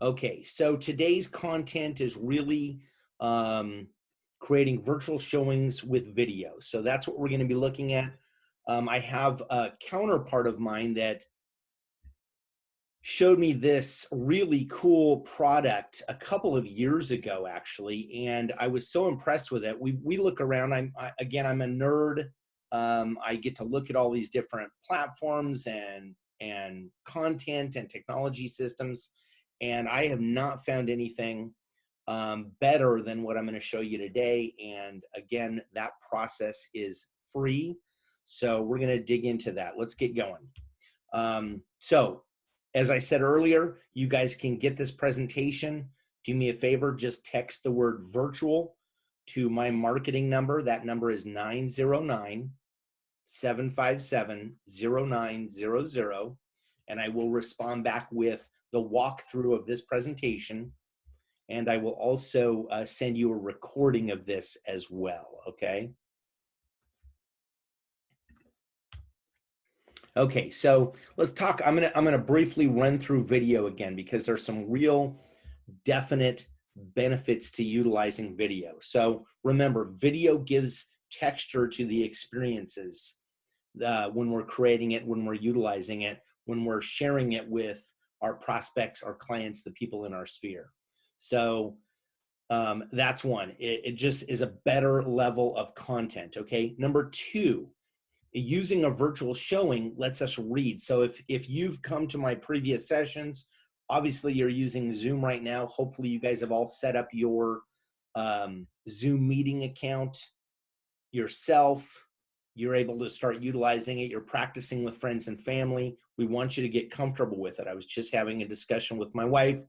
Okay, so today's content is really creating virtual showings with video. So that's what we're going to be looking at. I have a counterpart of mine that showed me this really cool product a couple of years ago, actually, and I was so impressed with it. We look around. Again, I'm a nerd. I get to look at all these different platforms and content and technology systems, and I have not found anything better than what I'm going to show you today. And again, that process is free, so we're going to dig into that. Let's get going. So as I said earlier, you guys can get this presentation. Do me a favor, just text the word virtual to my marketing number. That number is 909-757-0900, and I will respond back with the walkthrough of this presentation. And I will also send you a recording of this as well, okay? Okay, so let's talk. I'm gonna briefly run through video again because there's some real definite benefits to utilizing video. So remember, video gives texture to the experiences when we're creating it, when we're utilizing it, when we're sharing it with our prospects, our clients, the people in our sphere. So that's one. It just is a better level of content, okay? Number two, using a virtual showing lets us read. So if you've come to my previous sessions, obviously you're using Zoom right now. Hopefully you guys have all set up your Zoom meeting account yourself. You're able to start utilizing it. You're practicing with friends and family. We want you to get comfortable with it. I was just having a discussion with my wife,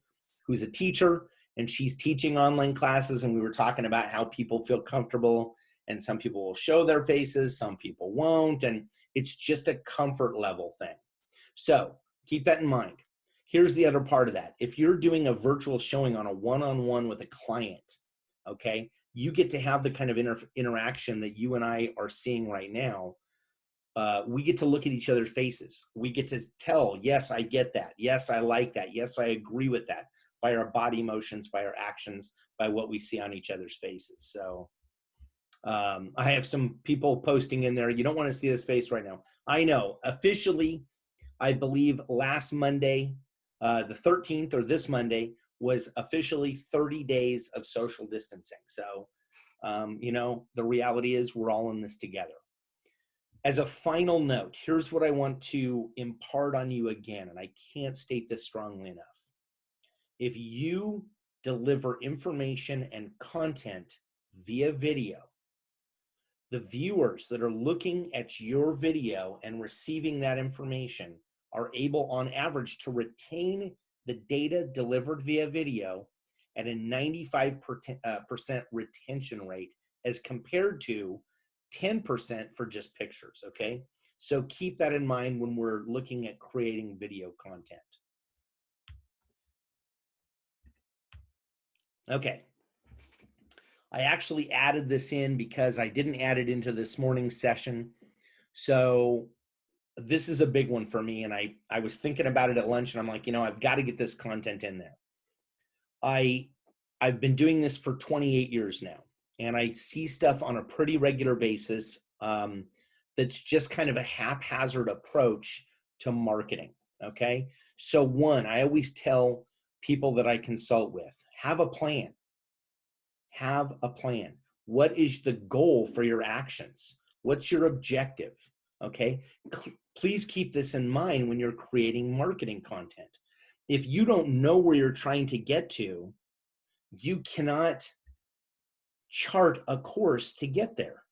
who's a teacher, and she's teaching online classes, and we were talking about how people feel comfortable, and some people will show their faces, some people won't, and it's just a comfort level thing. So keep that in mind. Here's the other part of that. If you're doing a virtual showing on a one-on-one with a client, okay, you get to have the kind of interaction that you and I are seeing right now. We get to look at each other's faces. We get to tell, yes, I get that. Yes, I like that. Yes, I agree with that, by our body motions, by our actions, by what we see on each other's faces. So I have some people posting in there, you don't want to see this face right now. I know. Officially, I believe last Monday, the 13th, or this Monday, was officially 30 days of social distancing. So, you know, the reality is we're all in this together. As a final note, here's what I want to impart on you again, and I can't state this strongly enough. If you deliver information and content via video, the viewers that are looking at your video and receiving that information are able, on average, to retain the data delivered via video at a 95% retention rate, as compared to 10% for just pictures, okay? So keep that in mind when we're looking at creating video content. Okay. I actually added this in because I didn't add it into this morning's session. So this is a big one for me, and I was thinking about it at lunch, and I'm like, you know, I've got to get this content in there. I've been doing this for 28 years now, and I see stuff on a pretty regular basis that's just kind of a haphazard approach to marketing, okay? So one, I always tell people that I consult with, have a plan. Have a plan. What is the goal for your actions? What's your objective? Okay. Please keep this in mind when you're creating marketing content. If you don't know where you're trying to get to, you cannot chart a course to get there.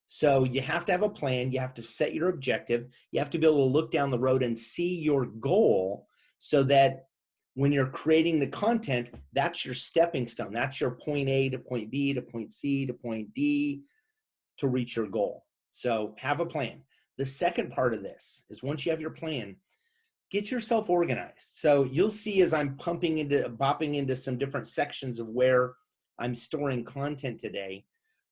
So you have to have a plan. You have to set your objective. You have to be able to look down the road and see your goal, so that when you're creating the content, that's your stepping stone. That's your point A to point B to point C to point D to reach your goal. So have a plan. The second part of this is, once you have your plan, get yourself organized. So you'll see as I'm bopping into some different sections of where I'm storing content today.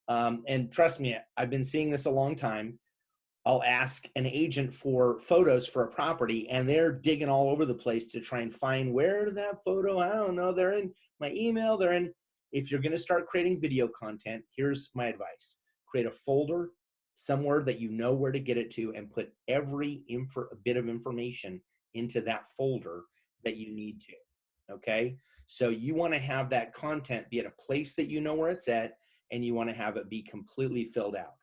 And trust me, I've been seeing this a long time. I'll ask an agent for photos for a property, and they're digging all over the place to try and find where that photo, I don't know, they're in my email, they're in. If you're going to start creating video content, here's my advice. Create a folder somewhere that you know where to get it to, and put every bit of information into that folder that you need to. Okay, so you want to have that content be at a place that you know where it's at, and you want to have it be completely filled out.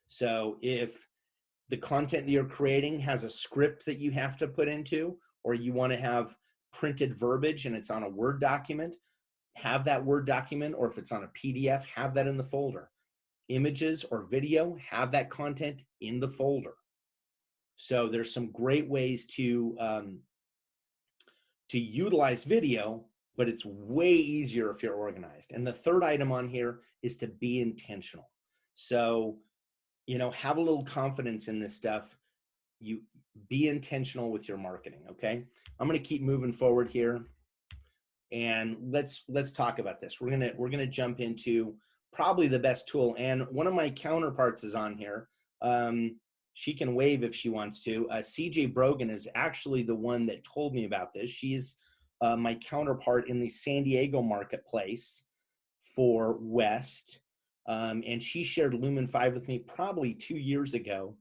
So if the content that you're creating has a script that you have to put into, or you want to have printed verbiage and it's on a Word document, have that Word document, or if it's on a PDF, have that in the folder. Images or video, have that content in the folder. So there's some great ways to utilize video, but it's way easier if you're organized. And the third item on here is to be intentional. So, you know, have a little confidence in this stuff. You be intentional with your marketing. Okay, I'm going to keep moving forward here, and let's talk about this. We're gonna jump into probably the best tool, and one of my counterparts is on here. She can wave if she wants to. CJ Brogan is actually the one that told me about this. She's my counterpart in the San Diego marketplace for West. And she shared Lumen 5 with me probably 2 years ago.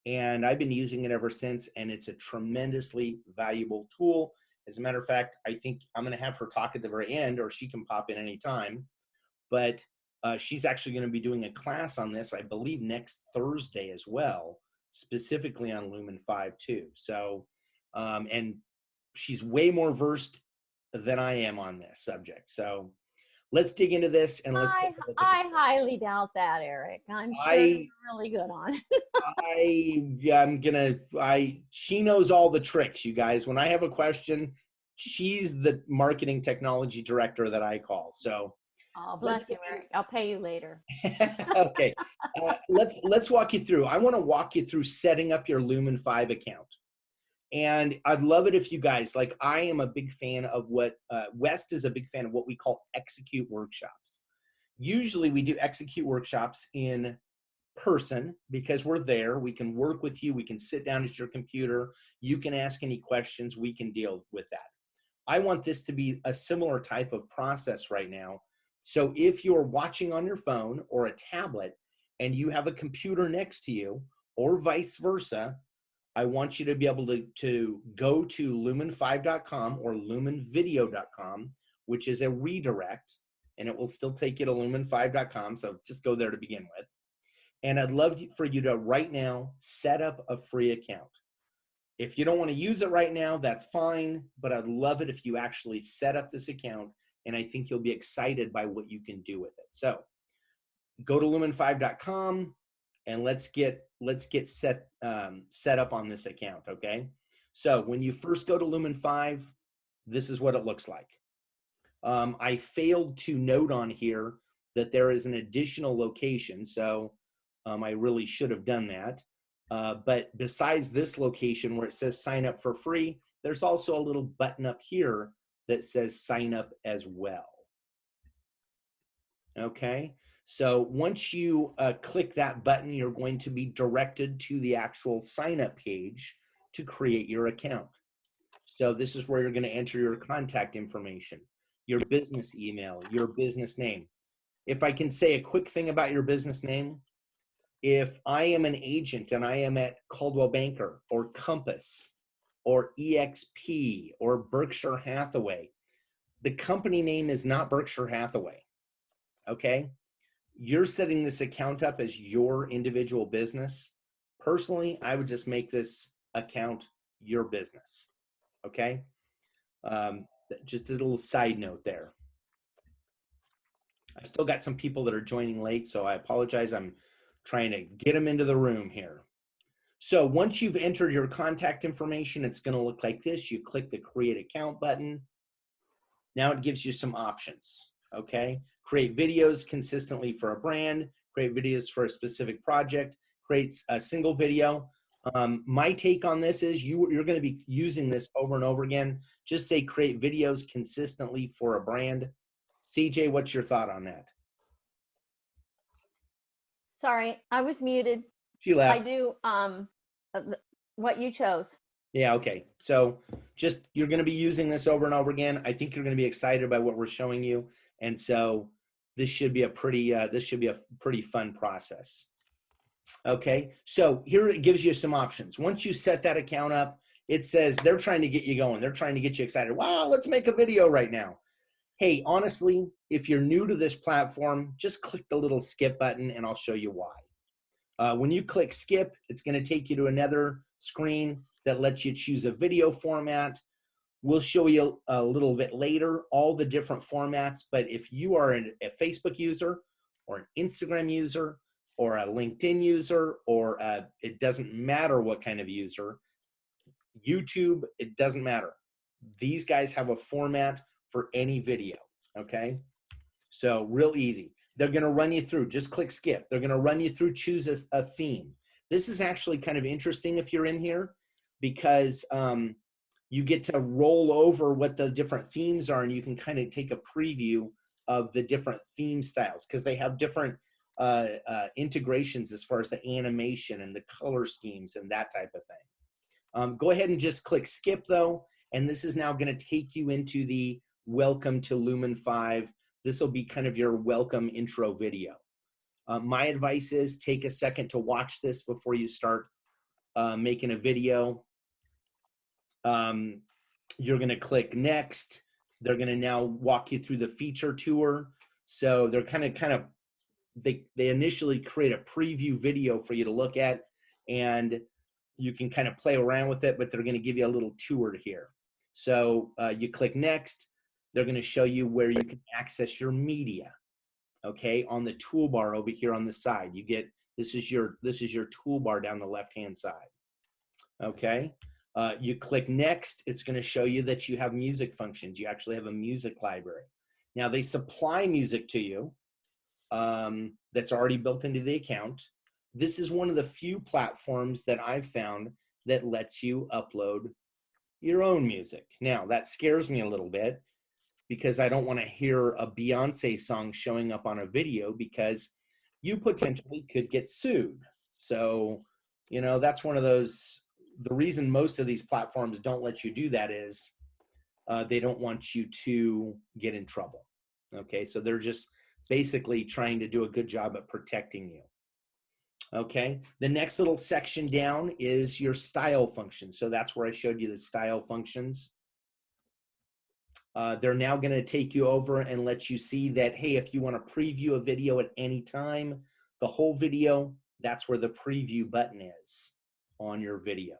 And I've been using it ever since, and it's a tremendously valuable tool. As a matter of fact, I think I'm going to have her talk at the very end, or she can pop in anytime. But she's actually going to be doing a class on this, I believe, next Thursday as well, specifically on Lumen 5 too. So, and she's way more versed than I am on this subject. So let's dig into this, and let's take a look at I highly doubt that, Eric. I'm sure you're really good on it. She knows all the tricks, you guys. When I have a question, she's the marketing technology director that I call. So Oh, bless you, Eric. I'll pay you later. Okay, let's walk you through. I want to walk you through setting up your Lumen 5 account. And I'd love it if you guys, like, I am a big fan of what, West is a big fan of what we call execute workshops. Usually we do execute workshops in person because we're there. We can work with you. We can sit down at your computer. You can ask any questions. We can deal with that. I want this to be a similar type of process right now. So if you're watching on your phone or a tablet and you have a computer next to you, or vice versa, I want you to be able to go to lumen5.com or lumenvideo.com, which is a redirect, and it will still take you to lumen5.com. So just go there to begin with. And I'd love for you to right now set up a free account. If you don't want to use it right now, that's fine, but I'd love it if you actually set up this account, and I think you'll be excited by what you can do with it. So go to lumen5.com and let's get set up on this account, okay? So when you first go to Lumen 5, this is what it looks like. I failed to note on here that there is an additional location, so I really should have done that. But besides this location where it says sign up for free, there's also a little button up here that says sign up as well. Okay, so once you click that button, you're going to be directed to the actual sign up page to create your account. So this is where you're going to enter your contact information, your business email, your business name. If I can say a quick thing about your business name, if I am an agent and I am at Coldwell Banker or Compass or EXP or Berkshire Hathaway, the company name is not Berkshire Hathaway, okay? You're setting this account up as your individual business. Personally, I would just make this account your business, okay? Just a little side note there. I've still got some people that are joining late, so I apologize. I'm trying to get them into the room here. So once you've entered your contact information, it's going to look like this. You click the Create Account button. Now it gives you some options, okay? Create videos consistently for a brand, create videos for a specific project, create a single video. My take on this is you're going to be using this over and over again. Just say create videos consistently for a brand. CJ, what's your thought on that? Sorry, I was muted. She left. I do what you chose. Yeah, okay. So just, you're going to be using this over and over again. I think you're going to be excited about what we're showing you. And so this should be a pretty fun process. Okay. So here it gives you some options. Once you set that account up, it says they're trying to get you going. They're trying to get you excited. Wow, let's make a video right now. Hey, honestly, if you're new to this platform, just click the little skip button and I'll show you why. When you click skip, it's going to take you to another screen that lets you choose a video format. We'll show you a little bit later all the different formats, but if you are a Facebook user or an Instagram user or a LinkedIn user, or it doesn't matter what kind of user, YouTube, it doesn't matter. These guys have a format for any video, okay? So real easy. They're going to run you through, just click skip. They're going to run you through, choose a theme. This is actually kind of interesting if you're in here, because you get to roll over what the different themes are, and you can kind of take a preview of the different theme styles, because they have different integrations as far as the animation and the color schemes and that type of thing. Go ahead and just click skip though, and this is now going to take you into the welcome to Lumen 5. This will be kind of your welcome intro video. My advice is take a second to watch this before you start making a video. You're going to click next. They're going to now walk you through the feature tour. So they're they initially create a preview video for you to look at, and you can kind of play around with it, but they're going to give you a little tour here. So you click next. They're going to show you where you can access your media. Okay, on the toolbar over here on the side, you get, this is your toolbar down the left-hand side. Okay, you click next. It's going to show you that you have music functions. You actually have a music library. Now they supply music to you that's already built into the account. This is one of the few platforms that I've found that lets you upload your own music. Now that scares me a little bit, because I don't want to hear a Beyonce song showing up on a video, because you potentially could get sued. So, you know, that's one of those, the reason most of these platforms don't let you do that is they don't want you to get in trouble. Okay, so they're just basically trying to do a good job at protecting you. Okay, the next little section down is your style function. So that's where I showed you the style functions. They're now going to take you over and let you see that, hey, if you want to preview a video at any time, the whole video, that's where the preview button is on your video.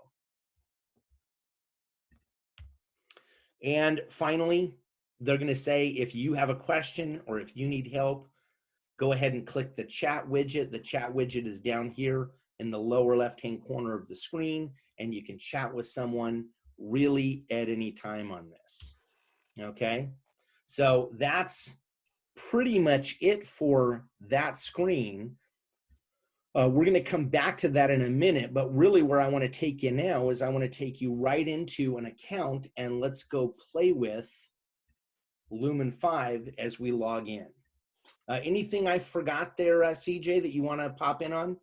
And finally, they're going to say, if you have a question or if you need help, go ahead and click the chat widget. The chat widget is down here in the lower left-hand corner of the screen, and you can chat with someone really at any time on this. Okay, so that's pretty much it for that screen. We're going to come back to that in a minute, but really where I want to take you now is I want to take you right into an account, and let's go play with Lumen 5 as we log in. Anything I forgot there, CJ, that you want to pop in on?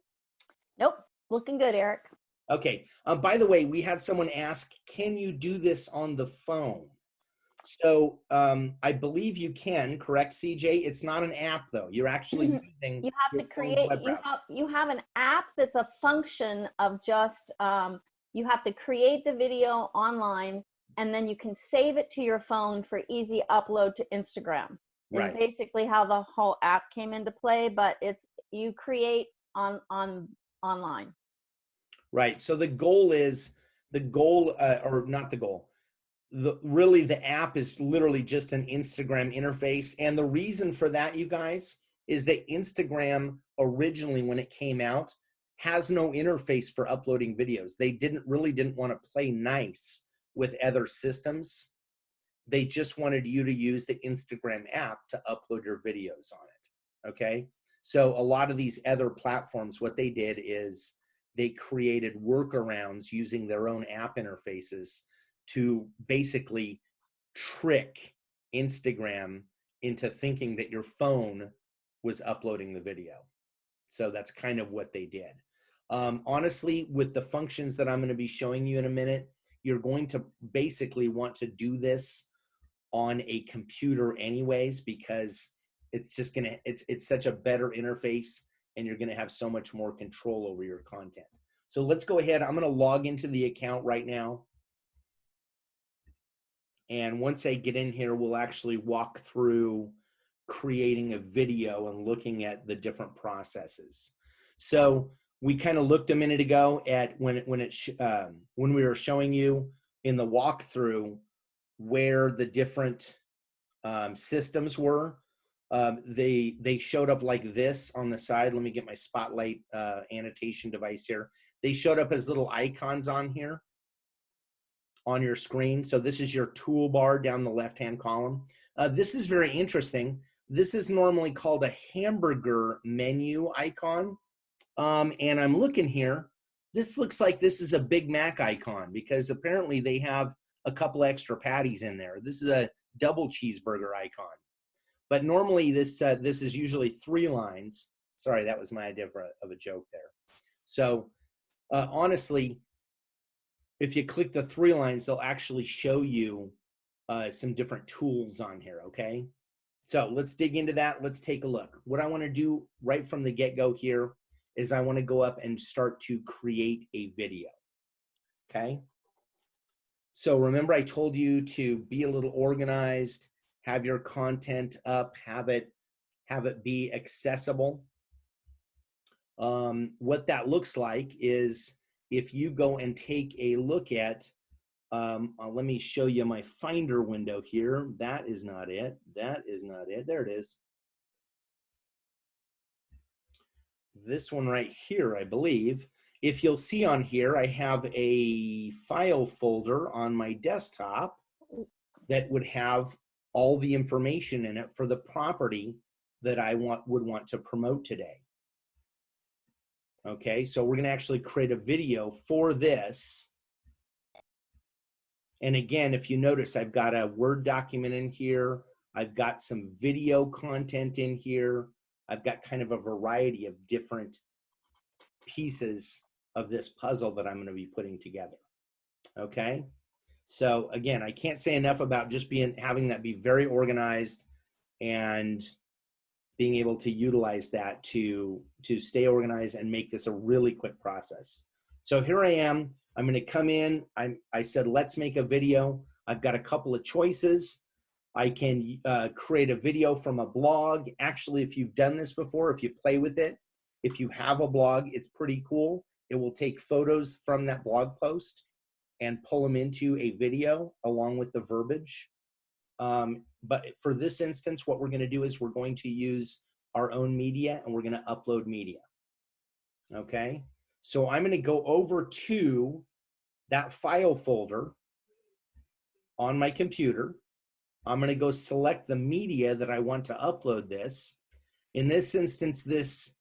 Nope, looking good, Eric. Okay, by the way, we had someone ask, can you do this on the phone? So I believe you can, correct, CJ? It's not an app though. You're actually using. You have to create. You have an app that's a function of just. You have to create the video online, and then you can save it to your phone for easy upload to Instagram. Right. Is basically how the whole app came into play, but it's you create online. Right. So the goal is or not the goal. Really the app is literally just an Instagram interface. And the reason for that, you guys, is that Instagram originally, when it came out, has no interface for uploading videos. They didn't want to play nice with other systems. They just wanted you to use the Instagram app to upload your videos on it. Okay. So a lot of these other platforms, what they did is they created workarounds using their own app interfaces to basically trick Instagram into thinking that your phone was uploading the video. So that's kind of what they did. Honestly, with the functions that I'm going to be showing you in a minute, you're going to basically want to do this on a computer anyways, because it's just going to, it's such a better interface, and you're going to have so much more control over your content. So let's go ahead. I'm going to log into the account right now. And once I get in here, we'll actually walk through creating a video and looking at the different processes. So we kind of looked a minute ago at when we were showing you in the walkthrough where the different systems were. They showed up like this on the side. Let me get my spotlight annotation device here. They showed up as little icons on here on your screen. So this is your toolbar down the left-hand column. This is very interesting. This is normally called a hamburger menu icon. And I'm looking here. This looks like this is a Big Mac icon, because apparently they have a couple extra patties in there. This is a double cheeseburger icon. But normally this is usually 3 lines. Sorry, that was my idea of a joke there. So honestly, if you click the 3 lines, they'll actually show you some different tools on here, okay? So let's dig into that. Let's take a look. What I want to do right from the get-go here is I want to go up and start to create a video, okay? So remember, I told you to be a little organized, have your content up, have it be accessible. What that looks like is if you go and take a look at, let me show you my Finder window here. That is not it. That is not it. There it is. This one right here, I believe. If you'll see on here, I have a file folder on my desktop that would have all the information in it for the property that I would want to promote today. Okay, so we're going to actually create a video for this. And again, if you notice, I've got a Word document in here. I've got some video content in here. I've got kind of a variety of different pieces of this puzzle that I'm going to be putting together. Okay, so again, I can't say enough about just having that be very organized and being able to utilize that to stay organized and make this a really quick process. So here I am. I'm going to come in. I said, let's make a video. I've got a couple of choices. I can create a video from a blog. Actually, if you've done this before, if you play with it, if you have a blog, it's pretty cool. It will take photos from that blog post and pull them into a video along with the verbiage. But for this instance, what we're going to do is we're going to use our own media, and we're going to upload media. Okay, so I'm going to go over to that file folder on my computer. I'm going to go select the media that I want to upload this. In this instance, this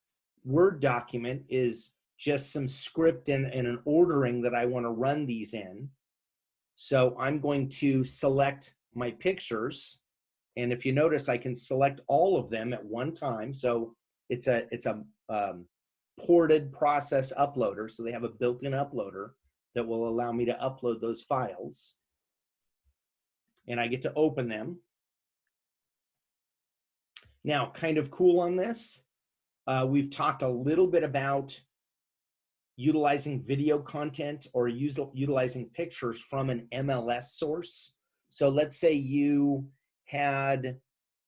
Word document is just some script and an ordering that I want to run these in. So I'm going to select my pictures. And if you notice, I can select all of them at one time. So it's a ported process uploader. So they have a built-in uploader that will allow me to upload those files. And I get to open them. Now, kind of cool on this, we've talked a little bit about utilizing video content or utilizing pictures from an MLS source. So let's say you had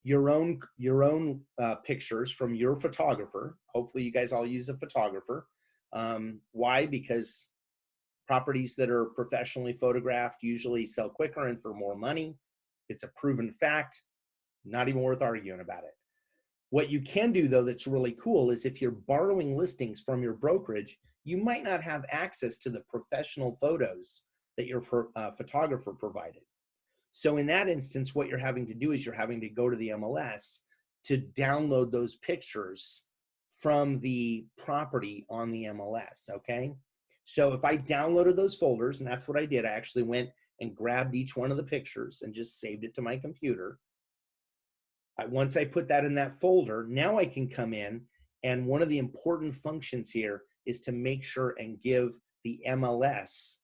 your own pictures from your photographer. Hopefully you guys all use a photographer. Why? Because properties that are professionally photographed usually sell quicker and for more money. It's a proven fact, not even worth arguing about it. What you can do, though, that's really cool is if you're borrowing listings from your brokerage, you might not have access to the professional photos that your photographer provided. So in that instance, what you're having to do is you're having to go to the MLS to download those pictures from the property on the MLS, okay? So if I downloaded those folders, and that's what I did, I actually went and grabbed each one of the pictures and just saved it to my computer. Once I put that in that folder, now I can come in, and one of the important functions here is to make sure and give the MLS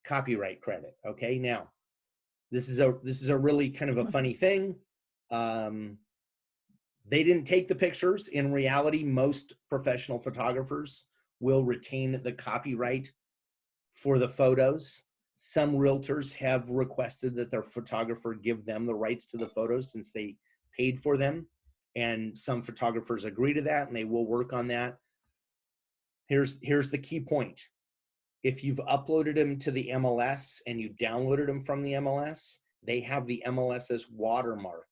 copyright credit. Okay, now this is a really kind of a funny thing. They didn't take the pictures. In reality, most professional photographers will retain the copyright for the photos. Some realtors have requested that their photographer give them the rights to the photos since they paid for them. And some photographers agree to that, and they will work on that. Here's the key point. If you've uploaded them to the MLS and you downloaded them from the MLS, they have the MLS's watermark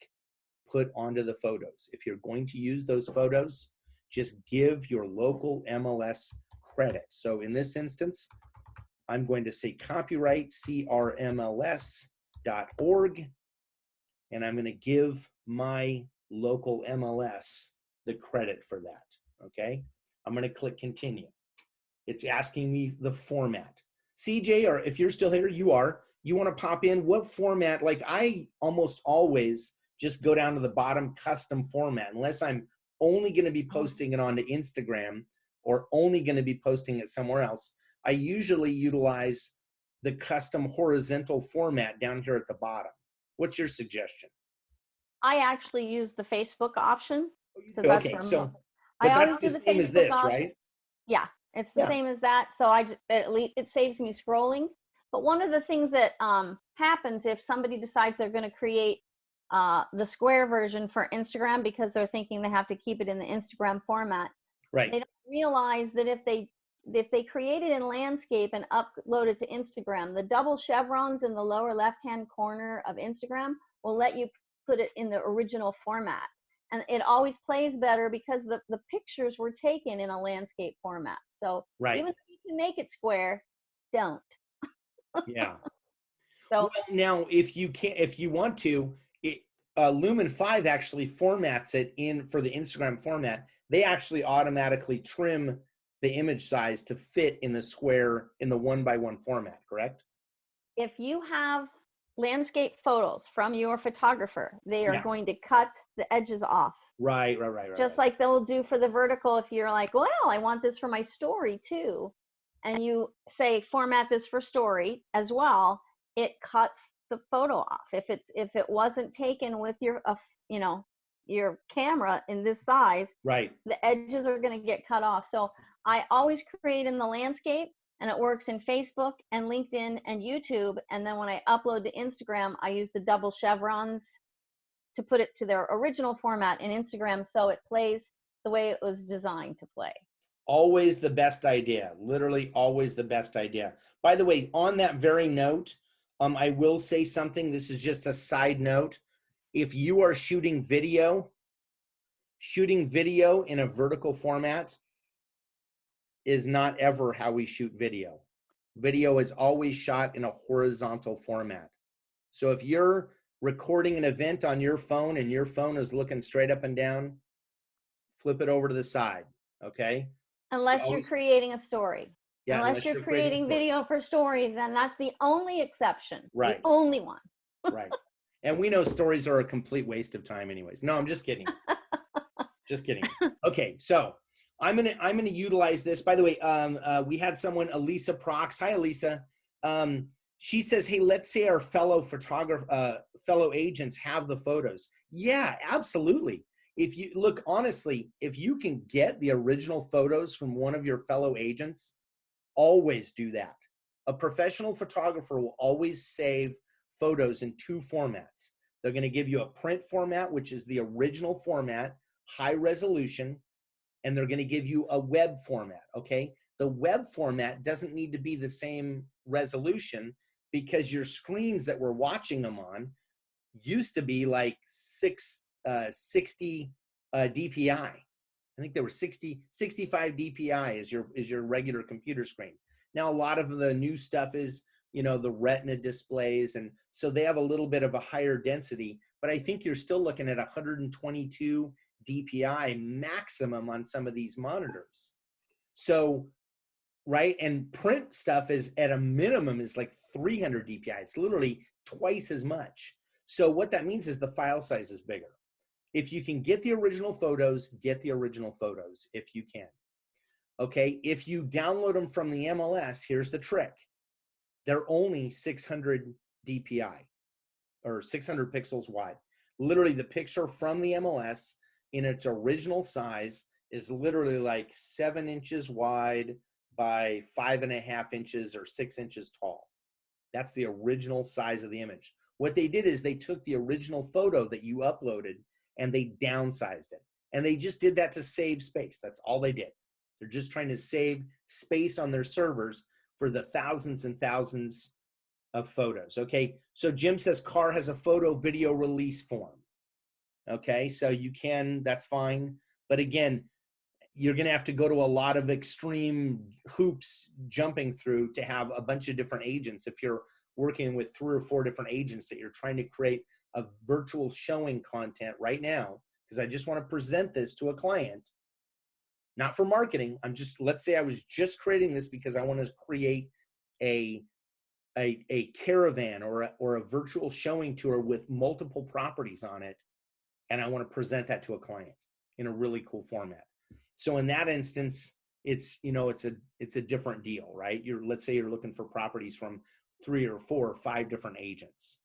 put onto the photos. If you're going to use those photos, just give your local MLS credit. So in this instance, I'm going to say copyright crmls.org, and I'm going to give my local MLS the credit for that. Okay, I'm going to click continue. It's asking me the format. CJ, or if you're still here, you want to pop in what format? Like, I almost always just go down to the bottom, custom format, unless I'm only going to be posting it onto Instagram or only going to be posting it somewhere else. I usually utilize the custom horizontal format down here at the bottom. What's your suggestion? I actually use the Facebook option. Okay, so I always do the same as this, option. Right? Yeah, it's the same as that. So at least it saves me scrolling. But one of the things that happens if somebody decides they're going to create the square version for Instagram because they're thinking they have to keep it in the Instagram format, right? They don't realize that if they create it in landscape and upload it to Instagram, the double chevrons in the lower left-hand corner of Instagram will let you put it in the original format. And it always plays better because the pictures were taken in a landscape format. So even if you can make it square, don't. Yeah. So well, now if you want to, Lumen 5 actually formats it in for the Instagram format. They actually automatically trim the image size to fit in the square in the 1x1 format, correct? If you have landscape photos from your photographer, they are going to cut the edges off. Right. Just like they'll do for the vertical. If you're like, well, I want this for my story too, and you say format this for story as well, it cuts the photo off. If it wasn't taken with your your camera in this size, right, the edges are going to get cut off. So I always create in the landscape, and it works in Facebook and LinkedIn and YouTube. And then when I upload to Instagram, I use the double chevrons to put it to their original format in Instagram, so it plays the way it was designed to play. Always the best idea. Literally always the best idea. By the way, on that very note, I will say something. This is just a side note. If you are shooting video in a vertical format is not ever how we shoot video. Video is always shot in a horizontal format. So if you're recording an event on your phone and your phone is looking straight up and down, flip it over to the side, okay? Unless you're creating a story. Yeah, unless you're creating video for story, then that's the only exception. Right. The only one. Right. And we know stories are a complete waste of time anyways. No, I'm just kidding. Just kidding. Okay, so I'm gonna utilize this. By the way, we had someone, Elisa Prox. Hi, Elisa. She says, hey, let's say our fellow agents have the photos. Yeah, absolutely. If you look, honestly, if you can get the original photos from one of your fellow agents, always do that. A professional photographer will always save photos in two formats. They're going to give you a print format, which is the original format, high resolution, and they're going to give you a web format, okay? The web format doesn't need to be the same resolution because your screens that we're watching them on used to be like 60 DPI. I think there were 65 DPI is your regular computer screen. Now, a lot of the new stuff is, the Retina displays, and so they have a little bit of a higher density, but I think you're still looking at 122 DPI maximum on some of these monitors. So, right, and print stuff is at a minimum is like 300 DPI. It's literally twice as much. So what that means is the file size is bigger. If you can get the original photos, get the original photos if you can. Okay, if you download them from the MLS, here's the trick. They're only 600 DPI or 600 pixels wide. Literally the picture from the MLS in its original size is literally like 7 inches wide by 5.5 inches or 6 inches tall. That's the original size of the image. What they did is they took the original photo that you uploaded and they downsized it. And they just did that to save space. That's all they did. They're just trying to save space on their servers for the thousands and thousands of photos. Okay, so Jim says car has a photo video release form. Okay, so you can, that's fine. But again, you're going to have to go to a lot of extreme hoops jumping through to have a bunch of different agents. If you're working with 3 or 4 different agents that you're trying to create a virtual showing content right now, because I just want to present this to a client, not for marketing. I'm just, let's say I was just creating this because I want to create a caravan or a virtual showing tour with multiple properties on it. And I want to present that to a client in a really cool format. So in that instance, it's, you know, it's a different deal, right? Let's say you're looking for properties from 3 or 4 or 5 different agents.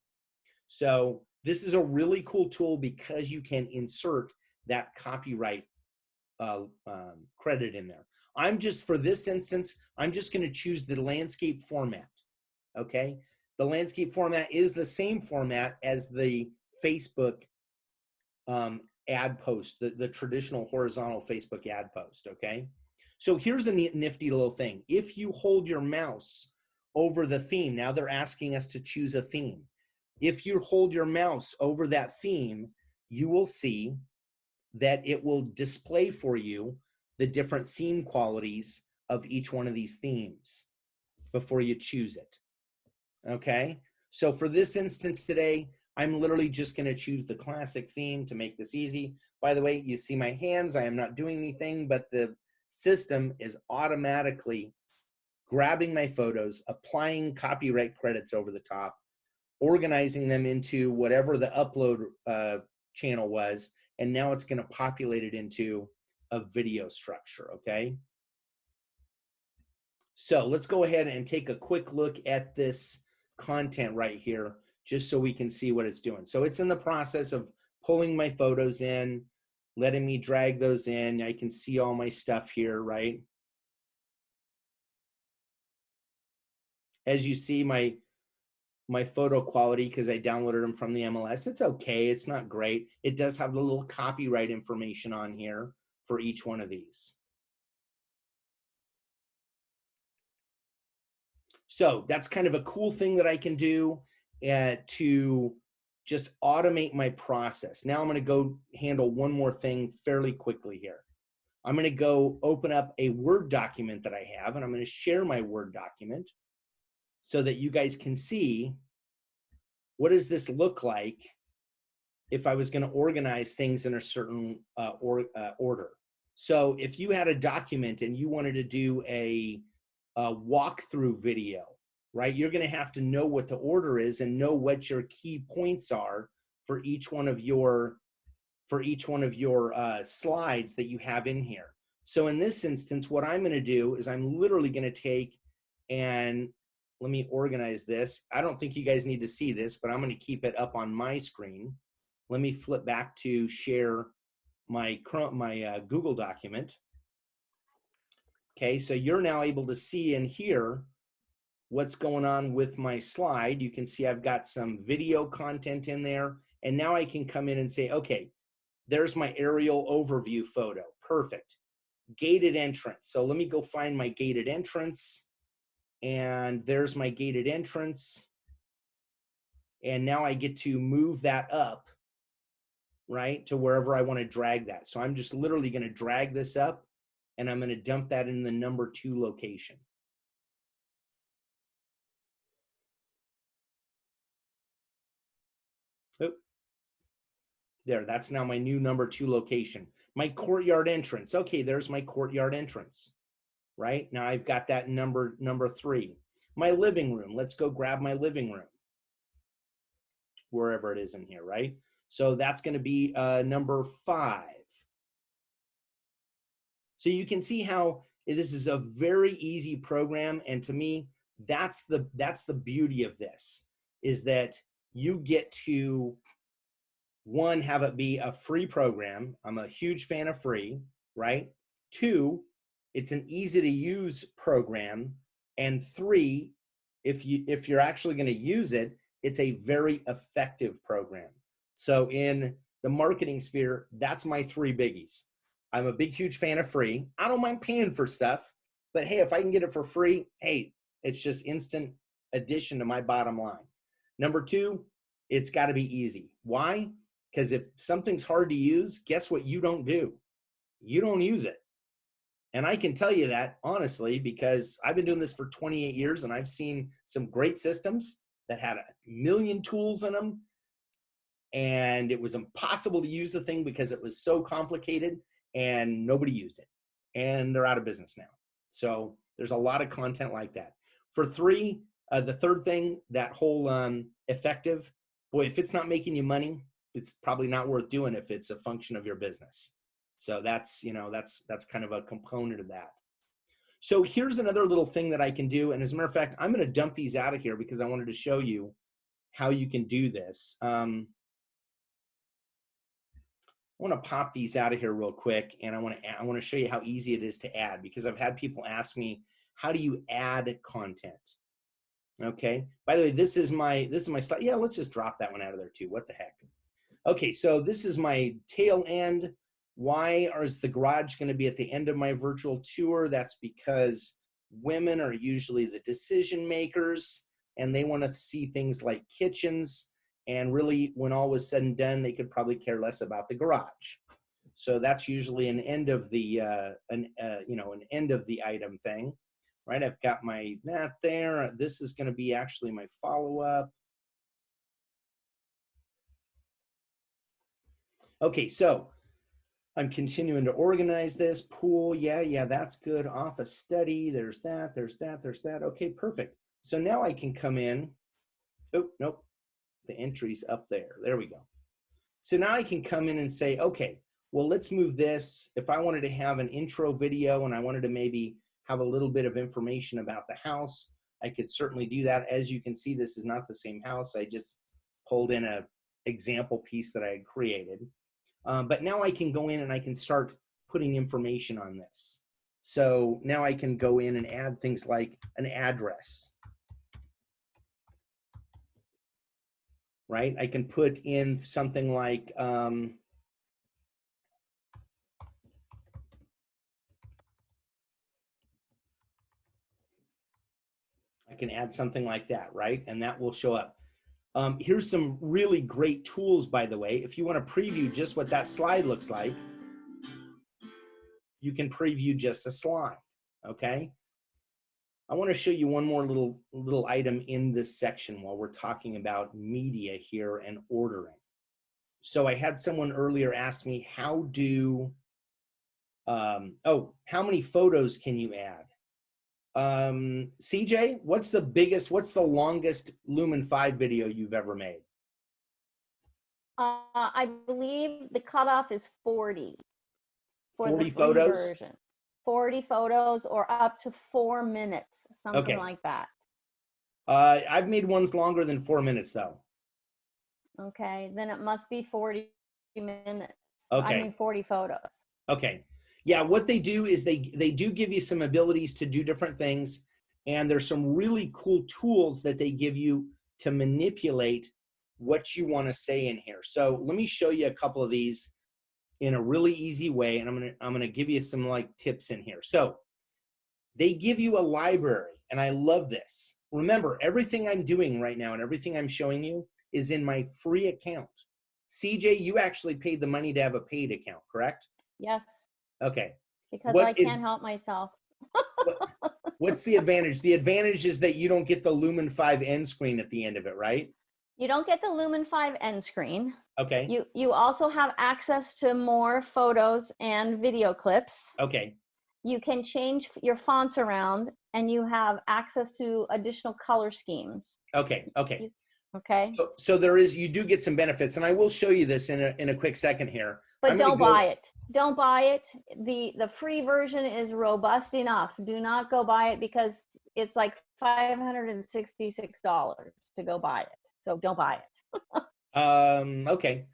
So this is a really cool tool because you can insert that copyright credit in there. For this instance, I'm just going to choose the landscape format. Okay. The landscape format is the same format as the Facebook ad post, the traditional horizontal Facebook ad post. Okay. So here's a nifty little thing. If you hold your mouse over the theme, now they're asking us to choose a theme. If you hold your mouse over that theme, you will see that it will display for you the different theme qualities of each one of these themes before you choose it. Okay, so for this instance today, I'm literally just going to choose the classic theme to make this easy. By the way, you see my hands. I am not doing anything, but the system is automatically grabbing my photos, applying copyright credits over the top, organizing them into whatever the upload channel was, and now it's going to populate it into a video structure. Okay, so let's go ahead and take a quick look at this content right here, just so we can see what it's doing. So it's in the process of pulling my photos in, letting me drag those in. I can see all my stuff here, right? As you see, my photo quality, because I downloaded them from the MLS, it's okay. It's not great. It does have the little copyright information on here for each one of these. So that's kind of a cool thing that I can do to just automate my process. Now I'm going to go handle one more thing fairly quickly here. I'm going to go open up a Word document that I have, and I'm going to share my Word document so that you guys can see what does this look like if I was going to organize things in a certain order. So if you had a document and you wanted to do a walkthrough video, right? You're going to have to know what the order is and know what your key points are for each one of your slides that you have in here. So in this instance, what I'm going to do is I'm literally going to take and let me organize this. I don't think you guys need to see this, but I'm going to keep it up on my screen. Let me flip back to share my Google document. Okay, so you're now able to see and hear what's going on with my slide. You can see I've got some video content in there, and now I can come in and say, okay, there's my aerial overview photo. Perfect. Gated entrance. So let me go find my gated entrance, and there's my gated entrance. And now I get to move that up, right, to wherever I want to drag that. So I'm just literally going to drag this up, and I'm going to dump that in the number 2 location. Oop. There, that's now my new number 2 location. My courtyard entrance. Okay, there's my courtyard entrance, right? Now I've got that number 3. My living room. Let's go grab my living room, wherever it is in here, right? So that's going to be number 5. So you can see how This is a very easy program, and to me, that's the beauty of this, is that you get to, one, have it be a free program. I'm a huge fan of free, right? Two, it's an easy to use program. And three, if you're actually going to use it, it's a very effective program. So in the marketing sphere, that's my three biggies. I'm a big, huge fan of free. I don't mind paying for stuff, but hey, if I can get it for free, hey, it's just instant addition to my bottom line. Number two, it's got to be easy. Why? Because if something's hard to use, guess what you don't do? You don't use it. And I can tell you that honestly, because I've been doing this for 28 years and I've seen some great systems that had a million tools in them. And it was impossible to use the thing because it was so complicated and nobody used it. And they're out of business now. So there's a lot of content like that. For three, the third thing, that whole effective, boy, if it's not making you money, it's probably not worth doing if it's a function of your business. So that's, that's kind of a component of that. So here's another little thing that I can do. And as a matter of fact, I'm going to dump these out of here because I wanted to show you how you can do this. I want to pop these out of here real quick, and I want to show you how easy it is to add, because I've had people ask me, how do you add content? Okay. By the way, this is my slide. Yeah, let's just drop that one out of there too. What the heck? Okay, so this is my tail end. Why is the garage going to be at the end of my virtual tour? That's because women are usually the decision makers, and they want to see things like kitchens. And really, when all was said and done, they could probably care less about the garage. So that's usually an end of the an end of the item thing, right? I've got that there. This is going to be actually my follow-up. Okay, so I'm continuing to organize this. Pool, yeah, that's good. Office study, there's that. Okay, perfect. So now I can come in. Oh, nope, the entry's up there. There we go. So now I can come in and say, okay, well, let's move this. If I wanted to have an intro video and I wanted to maybe have a little bit of information about the house, I could certainly do that. As you can see, this is not the same house. I just pulled in an example piece that I had created. But now I can go in and I can start putting information on this. So now I can go in and add things like an address, right? I can put in something like, I can add something like that, right? And that will show up. Here's some really great tools, by the way. If you want to preview just what that slide looks like, you can preview just a slide, okay? I want to show you one more little item in this section while we're talking about media here and ordering. So I had someone earlier ask me, how many photos can you add? CJ, what's the longest Lumen 5 video you've ever made? I believe the cutoff is 40 for 40 the free photos version. 40 photos or up to 4 minutes, something like that. I've made ones longer than 4 minutes though. Okay, then it must be 40 minutes. Okay. I mean 40 photos. Okay. Yeah, what they do is they do give you some abilities to do different things, and there's some really cool tools that they give you to manipulate what you want to say in here. So let me show you a couple of these in a really easy way, and I'm gonna give you some like tips in here. So they give you a library, and I love this. Remember, everything I'm doing right now and everything I'm showing you is in my free account. CJ, you actually paid the money to have a paid account, correct? Yes. Okay. Because I can't help myself. What's the advantage? The advantage is that you don't get the Lumen 5 end screen at the end of it, right? You don't get the Lumen 5 end screen. Okay. You also have access to more photos and video clips. Okay. You can change your fonts around, and you have access to additional color schemes. Okay. Okay. Okay. So you do get some benefits, and I will show you this in a quick second here. But don't buy it. Don't buy it. The free version is robust enough. Do not go buy it because it's like $566 to go buy it. So don't buy it. Okay.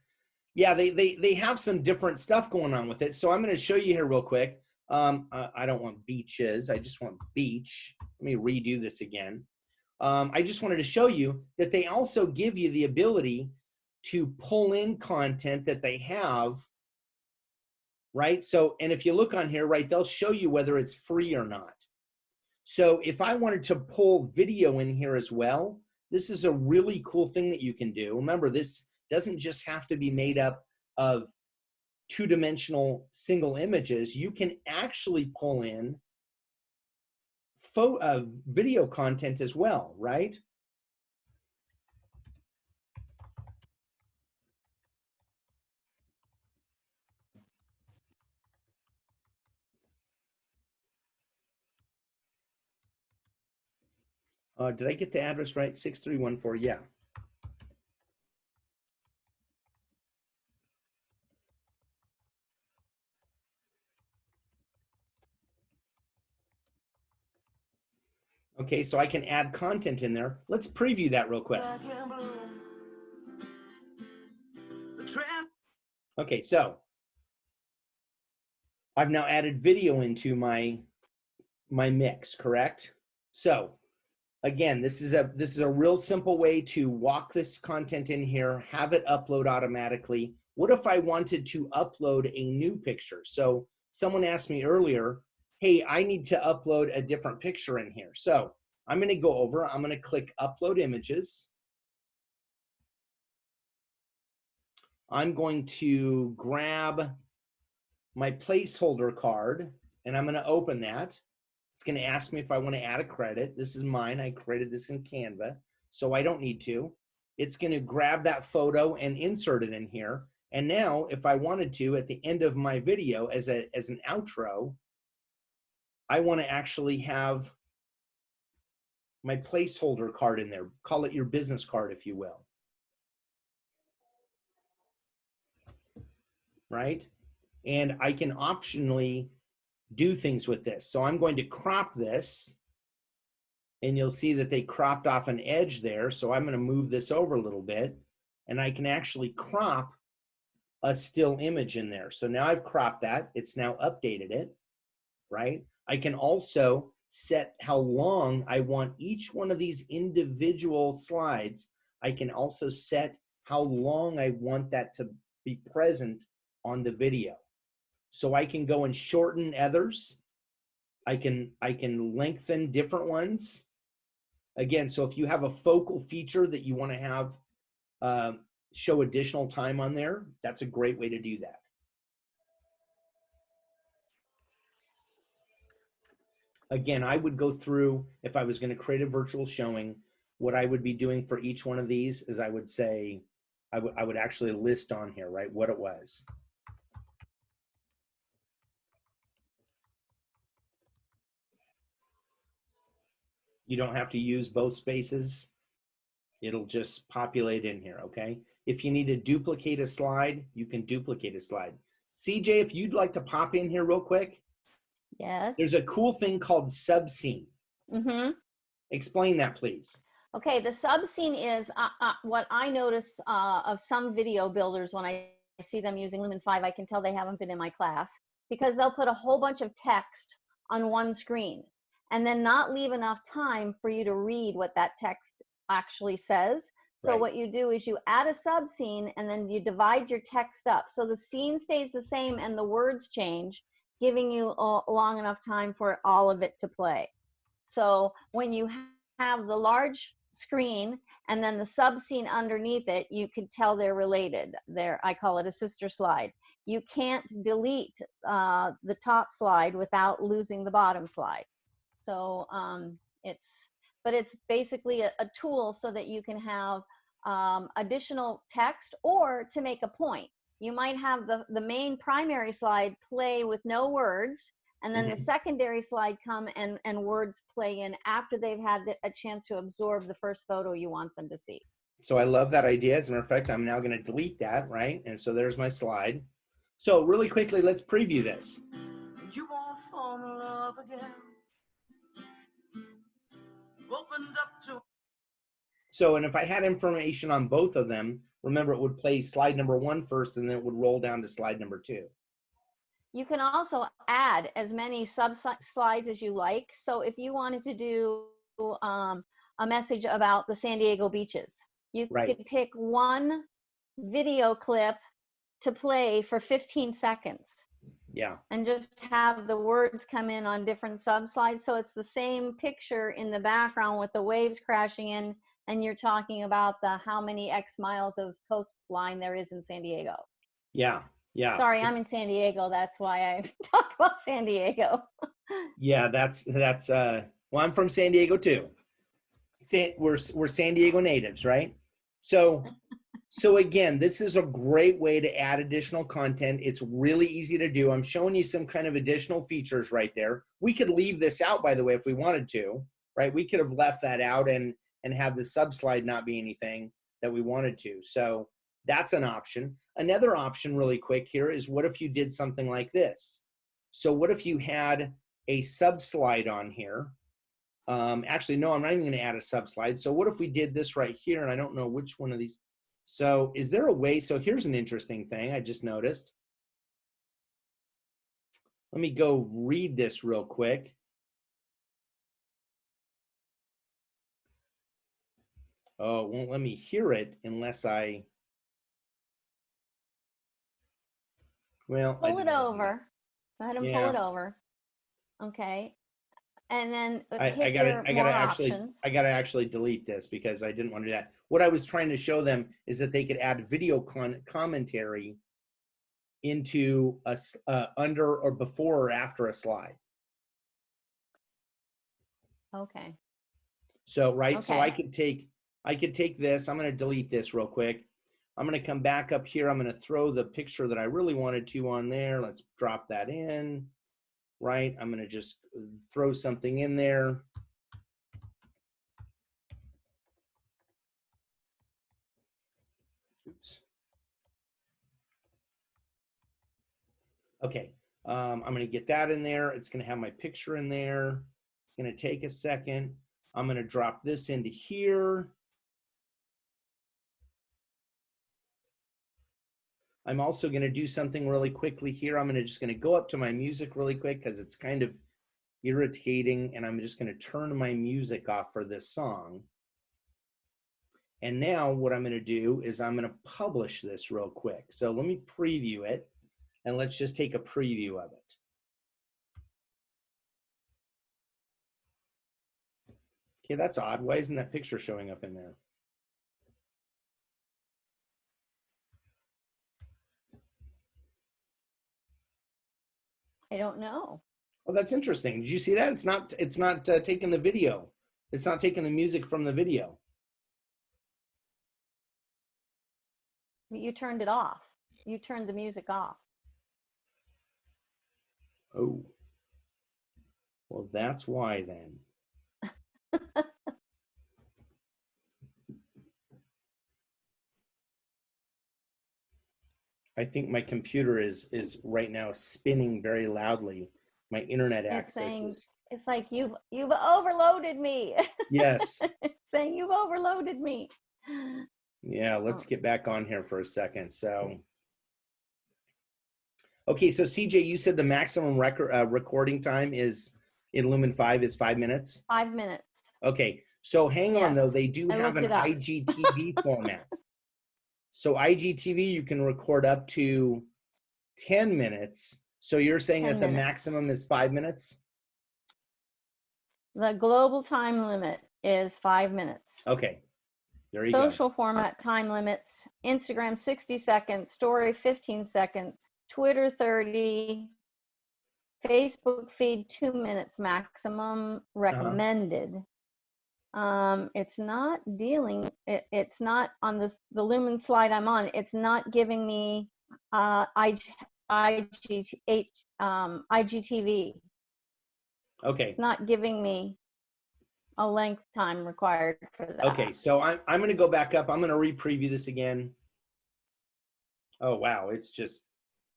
Yeah, they have some different stuff going on with it. So I'm going to show you here real quick. I don't want beaches. I just want beach. Let me redo this again. I just wanted to show you that they also give you the ability to pull in content that they have, right? So, and if you look on here, right, they'll show you whether it's free or not. So if I wanted to pull video in here as well, this is a really cool thing that you can do. Remember, this doesn't just have to be made up of two-dimensional single images. You can actually pull in video content as well, right? Did I get the address right? 6314, yeah. Okay, so I can add content in there. Let's preview that real quick. Okay, so I've now added video into my mix, correct? So again, this is a real simple way to walk this content in here, have it upload automatically. What if I wanted to upload a new picture? So someone asked me earlier, hey, I need to upload a different picture in here. So I'm going to go over, I'm going to click upload images. I'm going to grab my placeholder card and I'm going to open that. It's going to ask me if I want to add a credit. This is mine. I created this in Canva, so I don't need to. It's going to grab that photo and insert it in here. And now, if I wanted to, at the end of my video, as an outro, I want to actually have my placeholder card in there. Call it your business card, if you will. Right? And I can optionally do things with this. So I'm going to crop this, and you'll see that they cropped off an edge there. So I'm going to move this over a little bit, and I can actually crop a still image in there. So now I've cropped that. It's now updated it, right? I can also set how long I want each one of these individual slides. I can also set how long I want that to be present on the video. So I can go and shorten others. I can lengthen different ones. Again, so if you have a focal feature that you want to have show additional time on there, that's a great way to do that. Again, I would go through, if I was going to create a virtual showing, what I would be doing for each one of these is I would say, I would actually list on here, right, what it was. You don't have to use both spaces. It'll just populate in here, okay? If you need to duplicate a slide, you can duplicate a slide. CJ, if you'd like to pop in here real quick. Yes. There's a cool thing called subscene. Mm-hmm. Explain that, please. Okay, the subscene is what I notice of some video builders when I see them using Lumen 5. I can tell they haven't been in my class because they'll put a whole bunch of text on one screen and then not leave enough time for you to read what that text actually says. So right. What you do is you add a subscene and then you divide your text up. So the scene stays the same and the words change, giving you long enough time for all of it to play. So when you have the large screen and then the subscene underneath it, you can tell they're related. I call it a sister slide. You can't delete the top slide without losing the bottom slide. So it's basically a tool so that you can have additional text or to make a point. You might have the main primary slide play with no words, and then the secondary slide come and words play in after they've had a chance to absorb the first photo you want them to see. So I love that idea. As a matter of fact, I'm now going to delete that, right? And so there's my slide. So really quickly, let's preview this. You won't fall in love again. Opened up to. So, and if I had information on both of them, remember it would play slide number 1 first, and then it would roll down to slide number 2. You can also add as many sub slides as you like. So if you wanted to do a message about the San Diego beaches, you could pick one video clip to play for 15 seconds. Yeah. And just have the words come in on different sub slides. So it's the same picture in the background with the waves crashing in, and you're talking about the how many X miles of coastline there is in San Diego. Yeah. Yeah. Sorry, I'm in San Diego. That's why I talk about San Diego. Yeah, that's well, I'm from San Diego too. We're San Diego natives, right? So again, this is a great way to add additional content. It's really easy to do. I'm showing you some kind of additional features right there. We could leave this out, by the way, if we wanted to, right? We could have left that out and have the sub slide not be anything that we wanted to. So that's an option. Another option really quick here is, what if you did something like this? So what if you had a sub slide on here? Actually, no, I'm not even going to add a sub slide. So what if we did this right here? And I don't know which one of these. So is there a way? So here's an interesting thing I just noticed. Let me go read this real quick. Oh, it won't let me hear it unless I, well, pull it over. Go ahead and pull it over. Okay. And then I gotta actually delete this because I didn't want to do that. What I was trying to show them is that they could add video commentary into a under or before or after a slide. Okay. So so I could take this. I'm going to delete this real quick. I'm going to come back up here. I'm going to throw the picture that I really wanted to on there. Let's drop that in. Right, I'm going to just throw something in there. Oops. Okay, I'm going to get that in there. It's going to have my picture in there. It's going to take a second. I'm going to drop this into here. I'm also going to do something really quickly here. I'm just going to go up to my music really quick because it's kind of irritating, and I'm just going to turn my music off for this song. And now what I'm going to do is I'm going to publish this real quick. So let me preview it, and let's just take a preview of it. Okay, that's odd. Why isn't that picture showing up in there? I don't know. Oh, that's interesting. Did you see that? It's not taking the video. It's not taking the music from the video. You turned it off. You turned the music off. Oh. Well, that's why then. I think my computer is right now spinning very loudly. My internet access is. It's like you've overloaded me. Yes. It's saying you've overloaded me. Yeah, let's get back on here for a second. So, okay, so CJ, you said the maximum recording time is in Lumen 5 is 5 minutes? 5 minutes. Okay, so hang on though. They do have an IGTV format. So IGTV, you can record up to 10 minutes. So you're saying that the maximum is 5 minutes? The global time limit is 5 minutes. Okay. There you go. Social format time limits: Instagram 60 seconds, story 15 seconds, Twitter 30, Facebook feed 2 minutes maximum recommended. It's not dealing, it's not on the Lumen slide I'm on, it's not giving me IGTV. Okay. It's not giving me a length time required for that. Okay, so I'm going to go back up. I'm going to re-preview this again. Oh, wow, it's just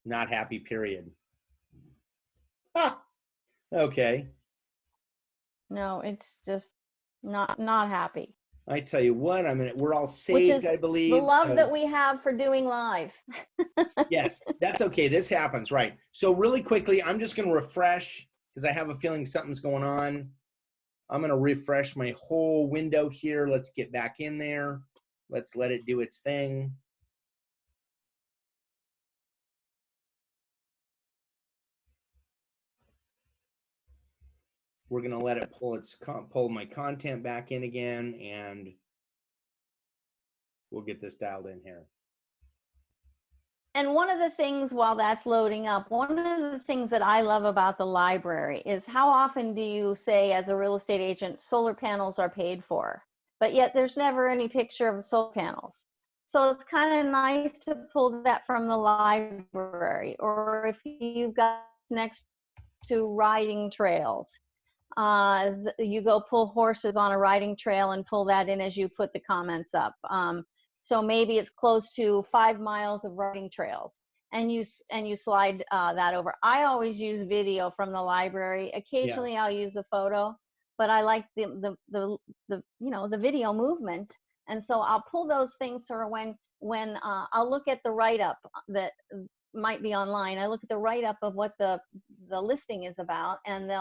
Not happy, period. Ah, okay. No, it's just not happy. I tell you what, we're all Which saved, is I the believe. love So, that we have for doing live. yes, that's okay. This happens, right? So really quickly, I'm just going to refresh because I have a feeling something's going on. I'm going to refresh my whole window here. Let's get back in there. Let's let it do its thing. We're going to let it pull my content back in again, and we'll get this dialed in here. And one of the things while that's loading up, one of the things that I love about the library is how often do you say as a real estate agent, solar panels are paid for, but yet there's never any picture of solar panels. So it's kind of nice to pull that from the library, or if you've got next to riding trails, you go pull horses on a riding trail and pull that in as you put the comments up. So maybe it's close to 5 miles of riding trails, and you slide that over. I always use video from the library. Occasionally, I'll use a photo, but I like the the video movement, and so I'll pull those things for when I'll look at the write-up that might be online. I look at the write-up of what the listing is about, and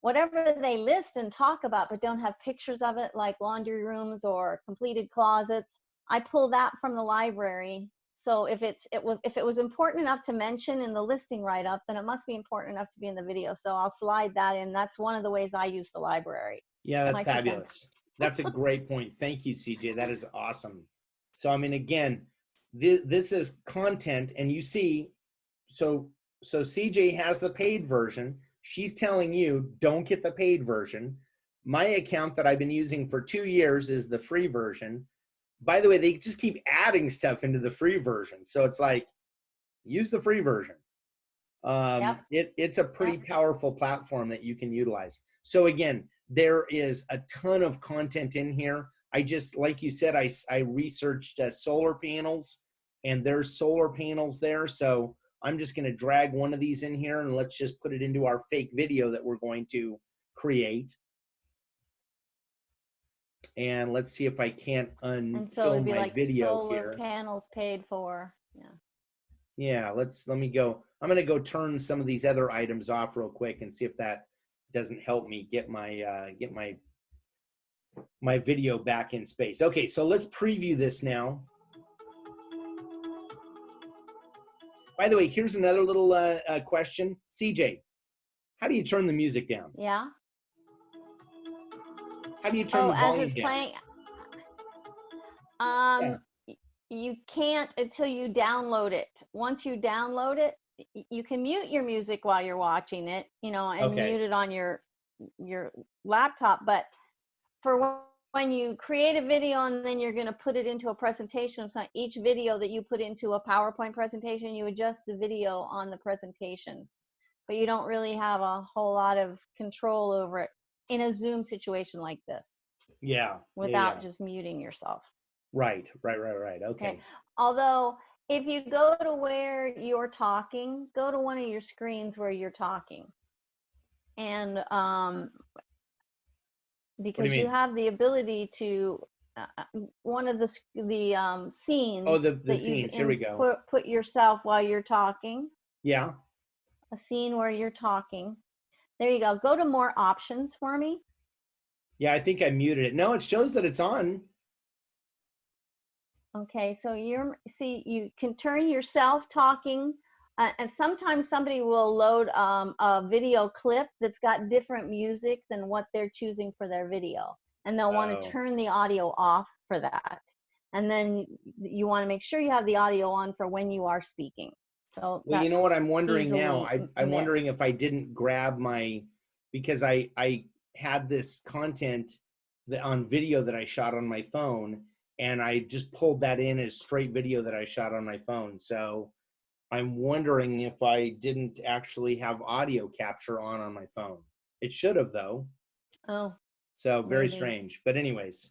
whatever they list and talk about but don't have pictures of it, like laundry rooms or completed closets, I pull that from the library. So if it was important enough to mention in the listing write-up, then it must be important enough to be in the video. So I'll slide that in. That's one of the ways I use the library. Yeah, that's fabulous. That's a great point. Thank you, CJ. That is awesome. So, I mean, again, this is content, and you see, so CJ has the paid version. She's telling you, don't get the paid version. My account that I've been using for 2 years is the free version. By the way, they just keep adding stuff into the free version. So it's like, use the free version. It's a pretty powerful platform that you can utilize. So again, there is a ton of content in here. I just, like you said, I researched solar panels, and there's solar panels there. So I'm just going to drag one of these in here, and let's just put it into our fake video that we're going to create. And let's see if I can't unkill my like video solar here. Panels paid for. Yeah, let me go. I'm going to go turn some of these other items off real quick and see if that doesn't help me get my video back in space. Okay, so let's preview this now. By the way, here's another little question. CJ, how do you turn the music down? Yeah. How do you turn the volume as it's down? Playing? You can't until you download it. Once you download it, you can mute your music while you're watching it, and mute it on your laptop. But for when you create a video and then you're going to put it into a presentation, so each video that you put into a PowerPoint presentation, you adjust the video on the presentation, but you don't really have a whole lot of control over it in a Zoom situation like this. Yeah. Without just muting yourself. Right. Okay. Although if you go to where you're talking, go to one of your screens where you're talking. And because you have the ability to one of the scenes. Oh, the scenes. Here we go. Put yourself while you're talking. Yeah. A scene where you're talking. There you go. Go to more options for me. Yeah, I think I muted it. No, it shows that it's on. Okay, so you can turn yourself talking, and sometimes somebody will load a video clip that's got different music than what they're choosing for their video, and they'll want to turn the audio off for that. And then you want to make sure you have the audio on for when you are speaking. So well, you know what I'm wondering now? I'm wondering if I didn't grab because I had this content on video that I shot on my phone, and I just pulled that in as straight video that I shot on my phone. So I'm wondering if I didn't actually have audio capture on my phone. It should have, though. Oh. So very strange. But anyways,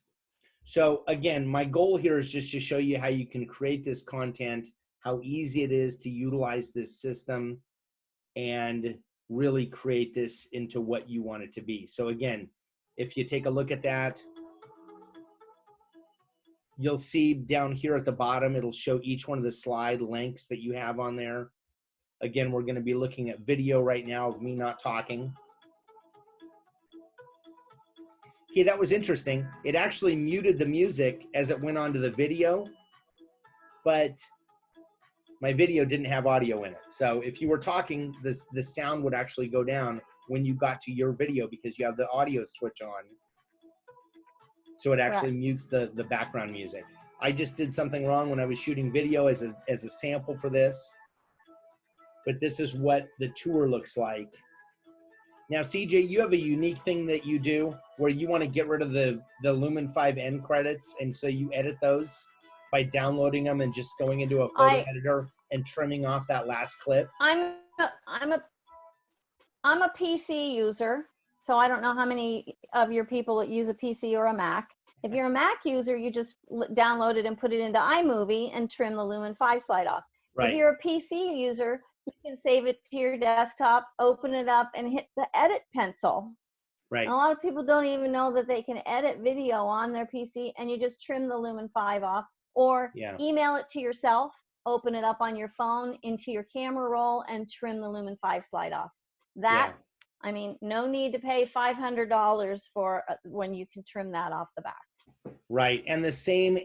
so again, my goal here is just to show you how you can create this content, how easy it is to utilize this system and really create this into what you want it to be. So again, if you take a look at that, you'll see down here at the bottom, it'll show each one of the slide links that you have on there. Again, we're going to be looking at video right now of me not talking. Okay, that was interesting. It actually muted the music as it went on to the video, but my video didn't have audio in it. So if you were talking, the sound would actually go down when you got to your video because you have the audio switch on. So it actually mutes the background music. I just did something wrong when I was shooting video as a sample for this. But this is what the tour looks like. Now, CJ, you have a unique thing that you do where you want to get rid of the Lumen 5 end credits, and so you edit those by downloading them and just going into a photo editor and trimming off that last clip. I'm a PC user, so I don't know how many of your people that use a PC or a Mac. If you're a Mac user, you just download it and put it into iMovie and trim the Lumen 5 slide off. Right. If you're a PC user, you can save it to your desktop, open it up, and hit the edit pencil. Right. And a lot of people don't even know that they can edit video on their PC, and you just trim the Lumen 5 off, or email it to yourself, open it up on your phone into your camera roll, and trim the Lumen 5 slide off. That, I mean, no need to pay $500 for when you can trim that off the back. Right, and the same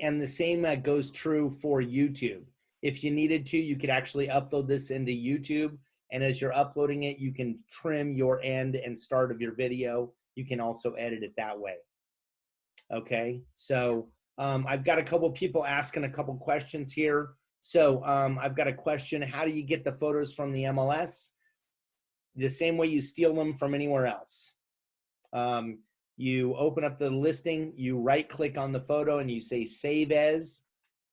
goes true for YouTube. If you needed to, you could actually upload this into YouTube, and as you're uploading it, you can trim your end and start of your video. You can also edit it that way. Okay, so I've got a couple people asking a couple questions here. So I've got a question: how do you get the photos from the MLS? The same way you steal them from anywhere else. You open up the listing, you right-click on the photo, and you say Save As,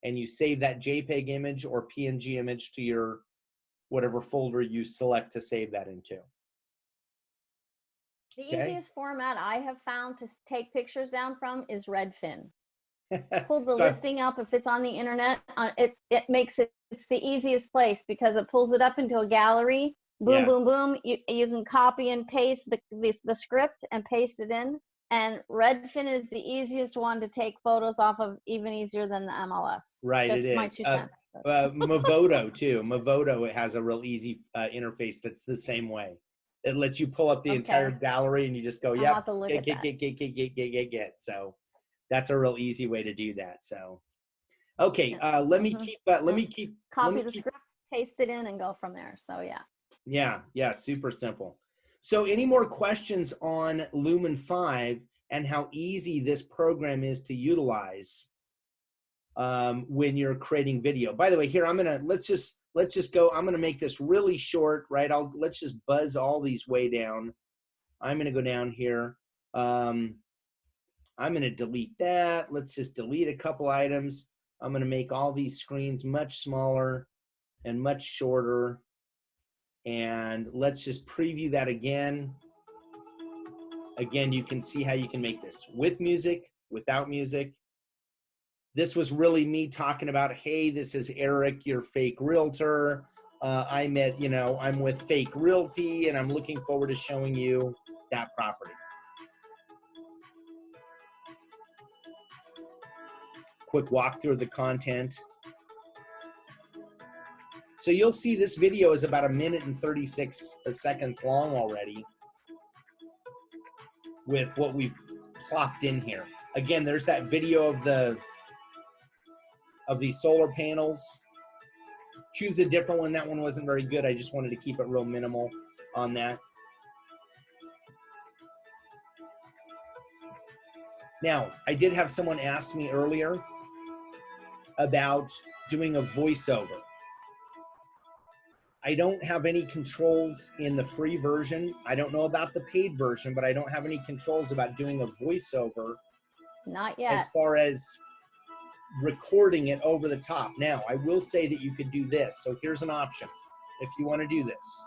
and you save that JPEG image or PNG image to your whatever folder you select to save that into. The easiest format I have found to take pictures down from is Redfin. Pull the listing up if it's on the internet. It makes it's the easiest place because it pulls it up into a gallery. Boom, boom, boom. You can copy and paste the script and paste it in. And Redfin is the easiest one to take photos off of, even easier than the MLS. Right, Just it is. my 2 cents. Movoto too. Movoto, it has a real easy interface that's the same way. It lets you pull up the entire gallery and you just go, yep, get. So that's a real easy way to do that. So, okay, let me keep. Copy the script, paste it in, and go from there. So yeah, super simple. So any more questions on Lumen 5 and how easy this program is to utilize when you're creating video? By the way, here let's just go. I'm gonna make this really short, right? Let's just buzz all these way down. I'm gonna go down here. I'm gonna delete that. Let's just delete a couple items. I'm gonna make all these screens much smaller and much shorter. And let's just preview that again. Again, you can see how you can make this with music, without music. This was really me talking about, hey, this is Eric, your fake realtor. I'm with Fake Realty, and I'm looking forward to showing you that property. Quick walkthrough of the content. So you'll see this video is about 1 minute and 36 seconds long already with what we've plopped in here. Again, there's that video of these solar panels. Choose a different one. That one wasn't very good. I just wanted to keep it real minimal on that. Now, I did have someone ask me earlier about doing a voiceover. I don't have any controls in the free version. I don't know about the paid version, but I don't have any controls about doing a voiceover. Not yet. As far as recording it over the top. Now, I will say that you could do this. So here's an option. If you want to do this,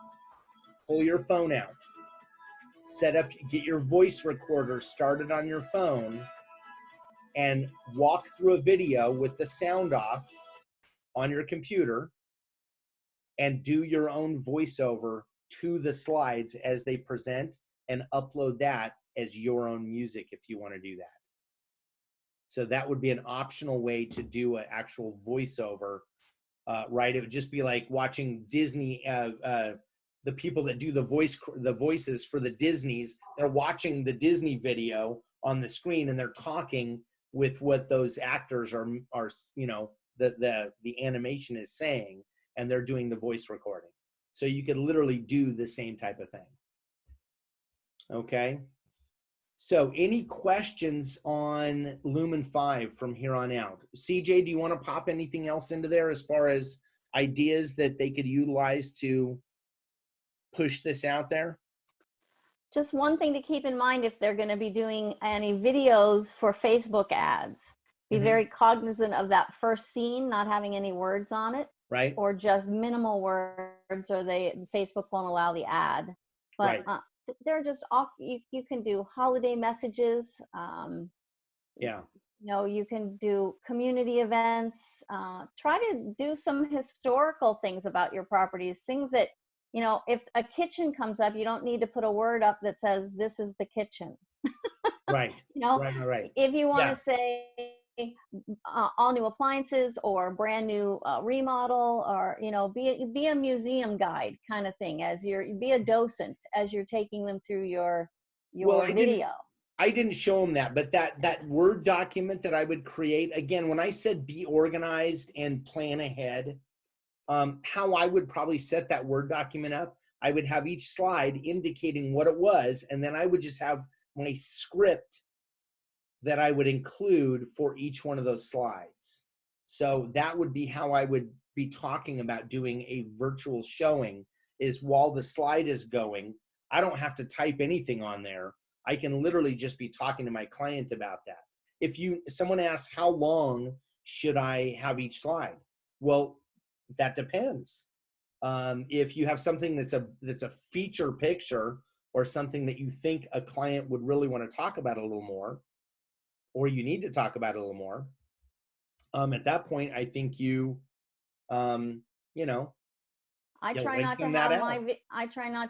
pull your phone out, get your voice recorder started on your phone, and walk through a video with the sound off on your computer. and do your own voiceover to the slides as they present and upload that as your own music if you want to do that. So that would be an optional way to do an actual voiceover, right? It would just be like watching Disney, the people that do the voices for the Disneys, they're watching the Disney video on the screen and they're talking with what those actors are you know, the animation is saying, and they're doing the voice recording. So you could literally do the same type of thing. Okay. So any questions on Lumen 5 from here on out? CJ, do you want to pop anything else into there as far as ideas that they could utilize to push this out there? Just one thing to keep in mind if they're going to be doing any videos for Facebook ads. Be very cognizant of that first scene not having any words on it. Right. Or just minimal words, or Facebook won't allow the ad. But right. They're just off. You can do holiday messages. Yeah. You know, you can do community events. Try to do some historical things about your properties. Things that, you know, if a kitchen comes up, you don't need to put a word up that says this is the kitchen. Right. You know, right. If you want to say all new appliances or brand new remodel, or, you know, be a museum guide kind of thing, be a docent as you're taking them through your video. I didn't show them that, but that Word document that I would create, again, when I said be organized and plan ahead, how I would probably set that Word document up, I would have each slide indicating what it was, and then I would just have my script that I would include for each one of those slides. So that would be how I would be talking about doing a virtual showing, is while the slide is going, I don't have to type anything on there. I can literally just be talking to my client about that. If someone asks, how long should I have each slide? Well, that depends. If you have something that's a feature picture, or something that you think a client would really want to talk about a little more, or you need to talk about it a little more, at that point, I think you know, I try not to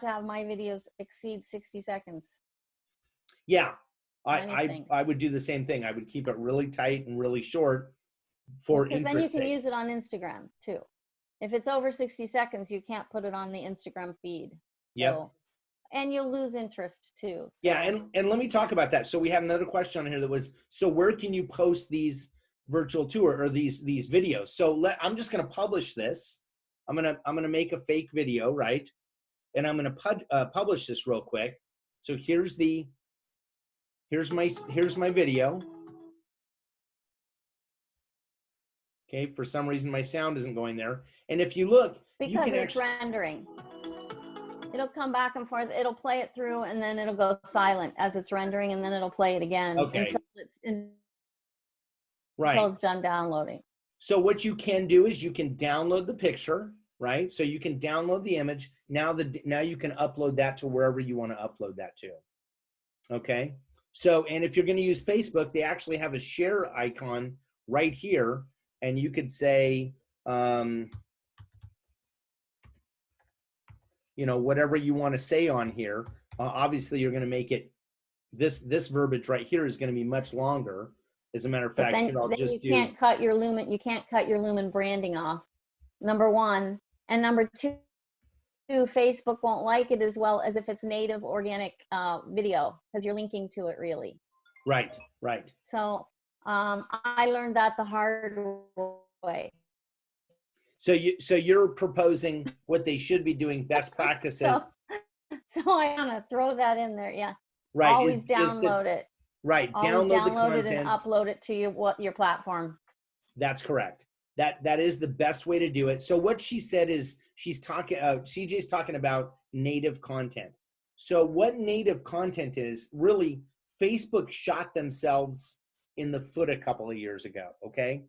have my videos exceed 60 seconds. Yeah, I would do the same thing. I would keep it really tight and really short for interest. Because then you can use it on Instagram too. If it's over 60 seconds, you can't put it on the Instagram feed. Yep. So, and you'll lose interest too. So. Yeah, and let me talk about that. So we had another question on here that was, so where can you post these virtual tour or these videos? So I'm just going to publish this. I'm gonna make a fake video, right? And I'm going to publish this real quick. So here's my video. Okay, for some reason my sound isn't going there. And if you look, because it's rendering. It'll come back and forth. It'll play it through, and then it'll go silent as it's rendering, and then it'll play it again until it's done downloading. So what you can do is you can download the picture, right? So you can download the image. Now you can upload that to wherever you want to upload that to. Okay. So, and if you're going to use Facebook, they actually have a share icon right here, and you could say, you know, whatever you want to say on here. Obviously, you're going to make it, this verbiage right here is going to be much longer. As a matter of fact, you can't cut your Lumen branding off, number one. And number two, Facebook won't like it as well as if it's native organic video, because you're linking to it really. Right. So I learned that the hard way. So you're proposing what they should be doing, best practices. So I want to throw that in there. Yeah. Right. Always download it. Right. Always download it and upload it to your platform. That's correct. That is the best way to do it. So what she said is CJ's talking about native content. So what native content is, really, Facebook shot themselves in the foot a couple of years ago. Okay.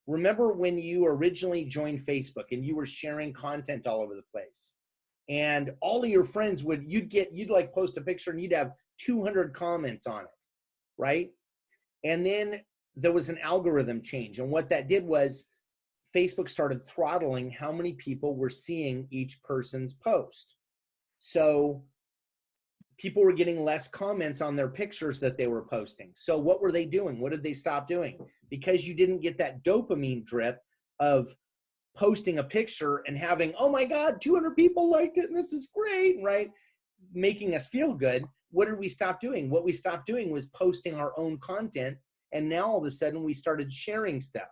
Remember when you originally joined Facebook and you were sharing content all over the place, and all of your friends you'd like post a picture and you'd have 200 comments on it, right? And then there was an algorithm change, and what that did was Facebook started throttling how many people were seeing each person's post. So people were getting less comments on their pictures that they were posting. So what were they doing? What did they stop doing? Because you didn't get that dopamine drip of posting a picture and having, oh my God, 200 people liked it and this is great, right? Making us feel good. What did we stop doing? What we stopped doing was posting our own content. And now all of a sudden we started sharing stuff.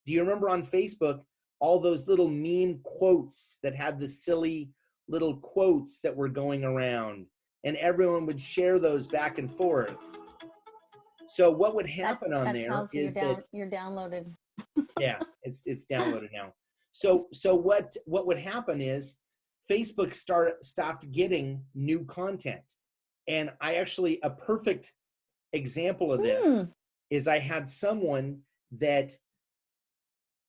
Do you remember on Facebook, all those little meme quotes that had the silly little quotes that were going around? And everyone would share those back and forth. So what would happen on there is that you're downloaded. Yeah, it's downloaded now. So what would happen is Facebook stopped getting new content. And I actually, a perfect example of this is I had someone that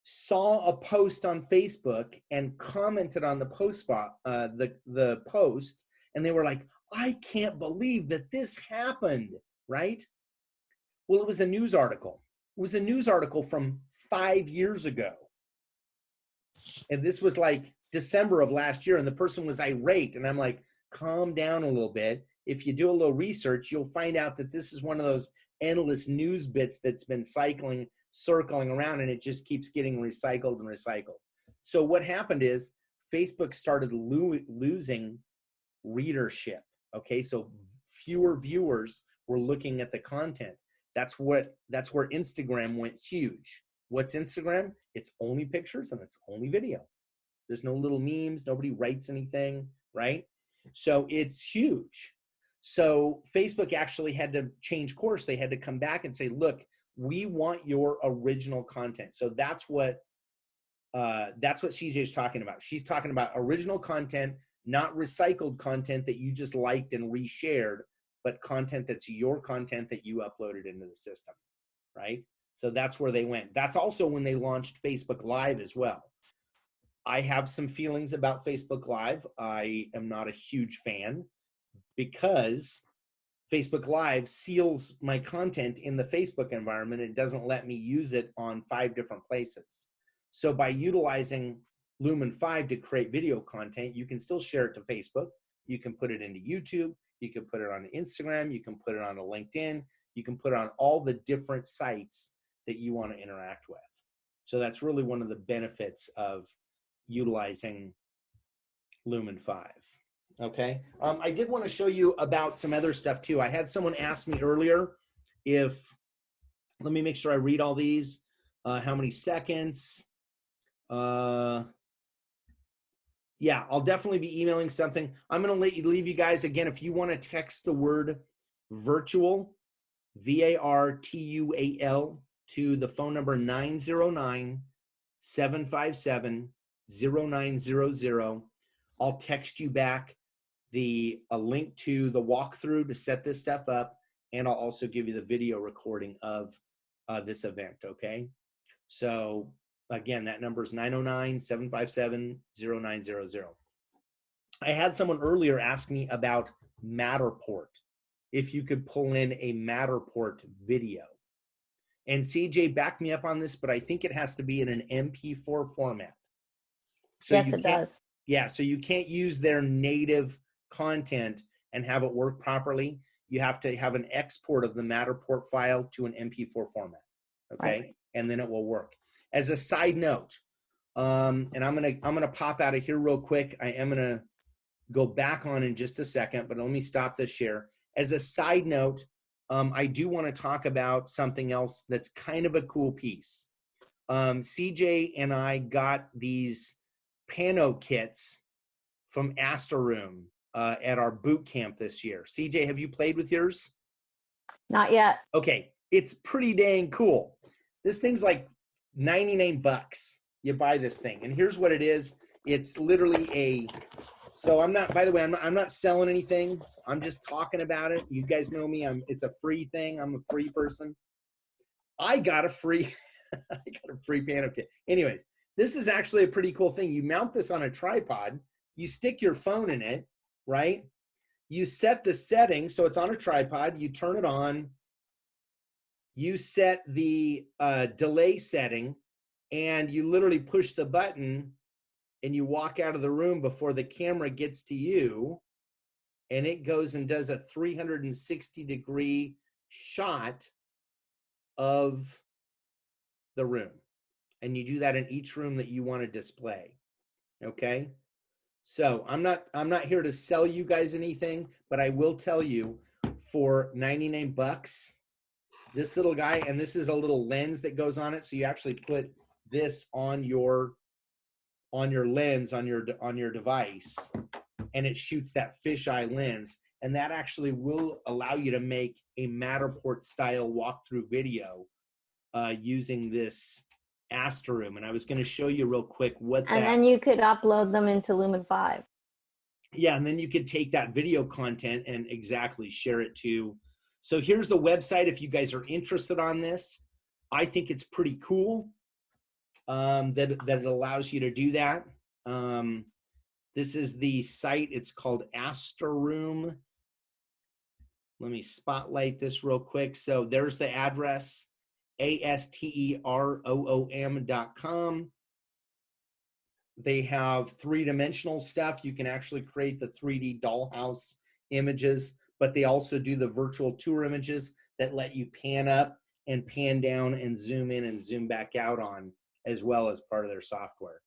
saw a post on Facebook and commented on the post the post, and they were like, I can't believe that this happened, right? Well, it was a news article. It was a news article from 5 years ago. And this was like December of last year, and the person was irate. And I'm like, calm down a little bit. If you do a little research, you'll find out that this is one of those endless news bits that's been circling around, and it just keeps getting recycled and recycled. So what happened is Facebook started losing readership. Okay, so fewer viewers were looking at the content. That's where Instagram went huge. What's Instagram? It's only pictures and it's only video. There's no little memes. Nobody writes anything, right? So it's huge. So Facebook actually had to change course. They had to come back and say, look, we want your original content. So that's what CJ is talking about. She's talking about original content, not recycled content that you just liked and reshared, but content that's your content that you uploaded into the system, right? So that's where they went. That's also when they launched Facebook Live as well. I have some feelings about Facebook Live. I am not a huge fan because Facebook Live seals my content in the Facebook environment. It doesn't let me use it on 5 different places. So by utilizing Lumen 5 to create video content, you can still share it to Facebook. You can put it into YouTube. You can put it on Instagram. You can put it on LinkedIn. You can put it on all the different sites that you want to interact with. So that's really one of the benefits of utilizing Lumen 5. Okay. I did want to show you about some other stuff too. I had someone ask me earlier if, let me make sure I read all these, how many seconds. Yeah, I'll definitely be emailing something. I'm going to leave you guys again. If you want to text the word virtual, VARTUAL, to the phone number 909-757-0900. I'll text you back a link to the walkthrough to set this stuff up, and I'll also give you the video recording of this event, okay? So again, that number is 909-757-0900. I had someone earlier ask me about Matterport, if you could pull in a Matterport video. And CJ backed me up on this, but I think it has to be in an MP4 format. So yes, it does. Yeah, so you can't use their native content and have it work properly. You have to have an export of the Matterport file to an MP4 format, okay? Right. And then it will work. As a side note, and I'm gonna pop out of here real quick. I am gonna go back on in just a second, but let me stop this share. As a side note, I do want to talk about something else that's kind of a cool piece. CJ and I got these Pano Kits from Astro Room at our boot camp this year. CJ, have you played with yours? Not yet. Okay, it's pretty dang cool. This thing's like 99 bucks. You buy this thing, and here's what it is. It's literally so I'm not, by the way, I'm not selling anything. I'm just talking about it. You guys know me. It's a free thing. I'm a free person. I got a free Pano Kit. Anyways, this is actually a pretty cool thing. You mount this on a tripod. You stick your phone in it, right? You set the setting so it's on a tripod. You turn it on. You set the delay setting, and you literally push the button and you walk out of the room before the camera gets to you, and it goes and does a 360-degree shot of the room. And you do that in each room that you want to display. Okay? So I'm not here to sell you guys anything, but I will tell you, for 99 bucks, this little guy, and this is a little lens that goes on it, so you actually put this on your lens on your device, and it shoots that fisheye lens, and that actually will allow you to make a Matterport style walkthrough video using this Astro Room. And I was going to show you real quick what and then you could upload them into Lumen 5. Yeah, and then you could take that video content and exactly share it to. So here's the website if you guys are interested on this. I think it's pretty cool that it allows you to do that. This is the site. It's called Astro Room. Let me spotlight this real quick. So there's the address, ASTEROOM.com. They have three-dimensional stuff. You can actually create the 3D dollhouse images, but they also do the virtual tour images that let you pan up and pan down and zoom in and zoom back out on, as well as part of their software.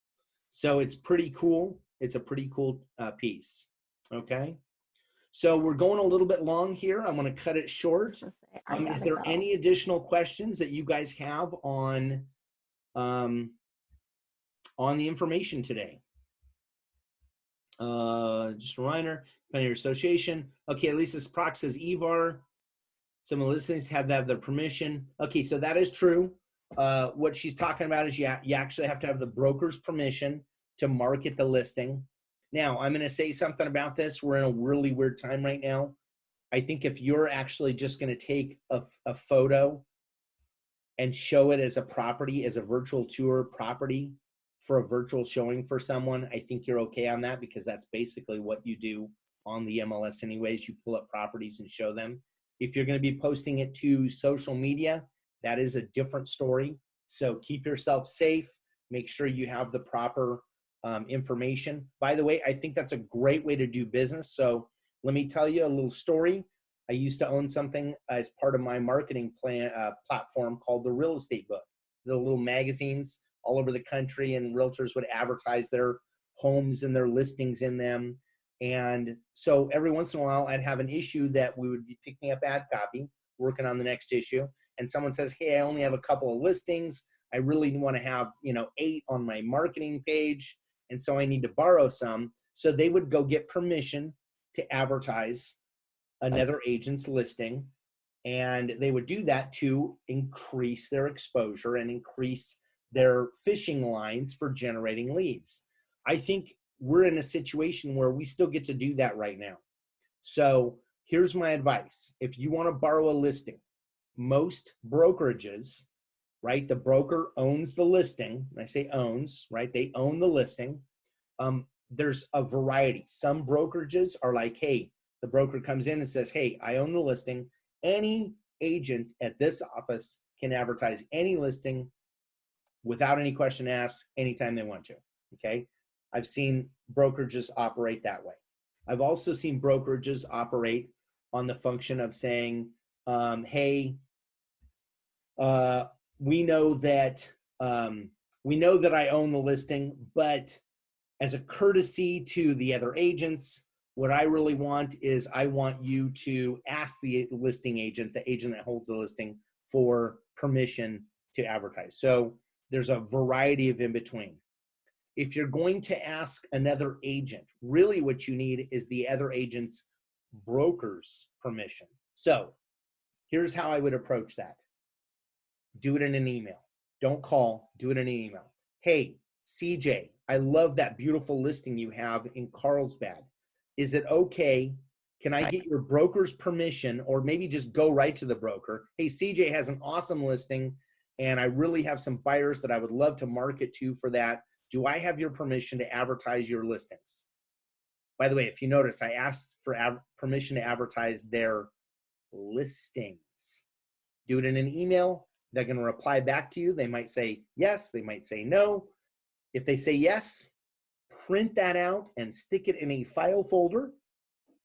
So it's pretty cool. It's a pretty cool piece. Okay. So we're going a little bit long here. I'm going to cut it short. Is there any additional questions that you guys have on the information today? Just a reminder, depending on your association. Okay, at least this proc says EVAR. Some of the listings have to have their permission. Okay, so that is true. What she's talking about is you actually have to have the broker's permission to market the listing. Now, I'm going to say something about this. We're in a really weird time right now. I think if you're actually just going to take a photo and show it as a property, as a virtual tour property for a virtual showing for someone, I think you're okay on that, because that's basically what you do on the MLS anyways. You pull up properties and show them. If you're going to be posting it to social media, that is a different story. So keep yourself safe. Make sure you have the proper information. By the way, I think that's a great way to do business. So let me tell you a little story. I used to own something as part of my marketing plan platform called the Real Estate Book. The little magazines all over the country, and realtors would advertise their homes and their listings in them. And so every once in a while, I'd have an issue that we would be picking up ad copy, working on the next issue, and someone says, hey, I only have a couple of listings. I really want to have 8 on my marketing page, and so I need to borrow some. So they would go get permission to advertise another agent's listing, and they would do that to increase their exposure and increase their fishing lines for generating leads. I think we're in a situation where we still get to do that right now. So here's my advice. If you want to borrow a listing, most brokerages, right? The broker owns the listing. And I say owns, right? They own the listing. There's a variety. Some brokerages are like, hey, the broker comes in and says, hey, I own the listing. Any agent at this office can advertise any listing without any question asked anytime they want to. Okay. I've seen brokerages operate that way. I've also seen brokerages operate on the function of saying, hey, we know that I own the listing, but as a courtesy to the other agents, what I really want is I want you to ask the listing agent, the agent that holds the listing, for permission to advertise. So there's a variety of in between. If you're going to ask another agent, really what you need is the other agent's broker's permission. So here's how I would approach that. Do it in an email. Don't call, do it in an email. Hey, CJ, I love that beautiful listing you have in Carlsbad. Is it okay? Can I get your broker's permission, or maybe just go right to the broker? Hey, CJ has an awesome listing, and I really have some buyers that I would love to market to for that. Do I have your permission to advertise your listings? By the way, if you notice, I asked for permission to advertise their listings. Do it in an email. They're going to reply back to you. They might say yes, they might say no. If they say yes, print that out and stick it in a file folder,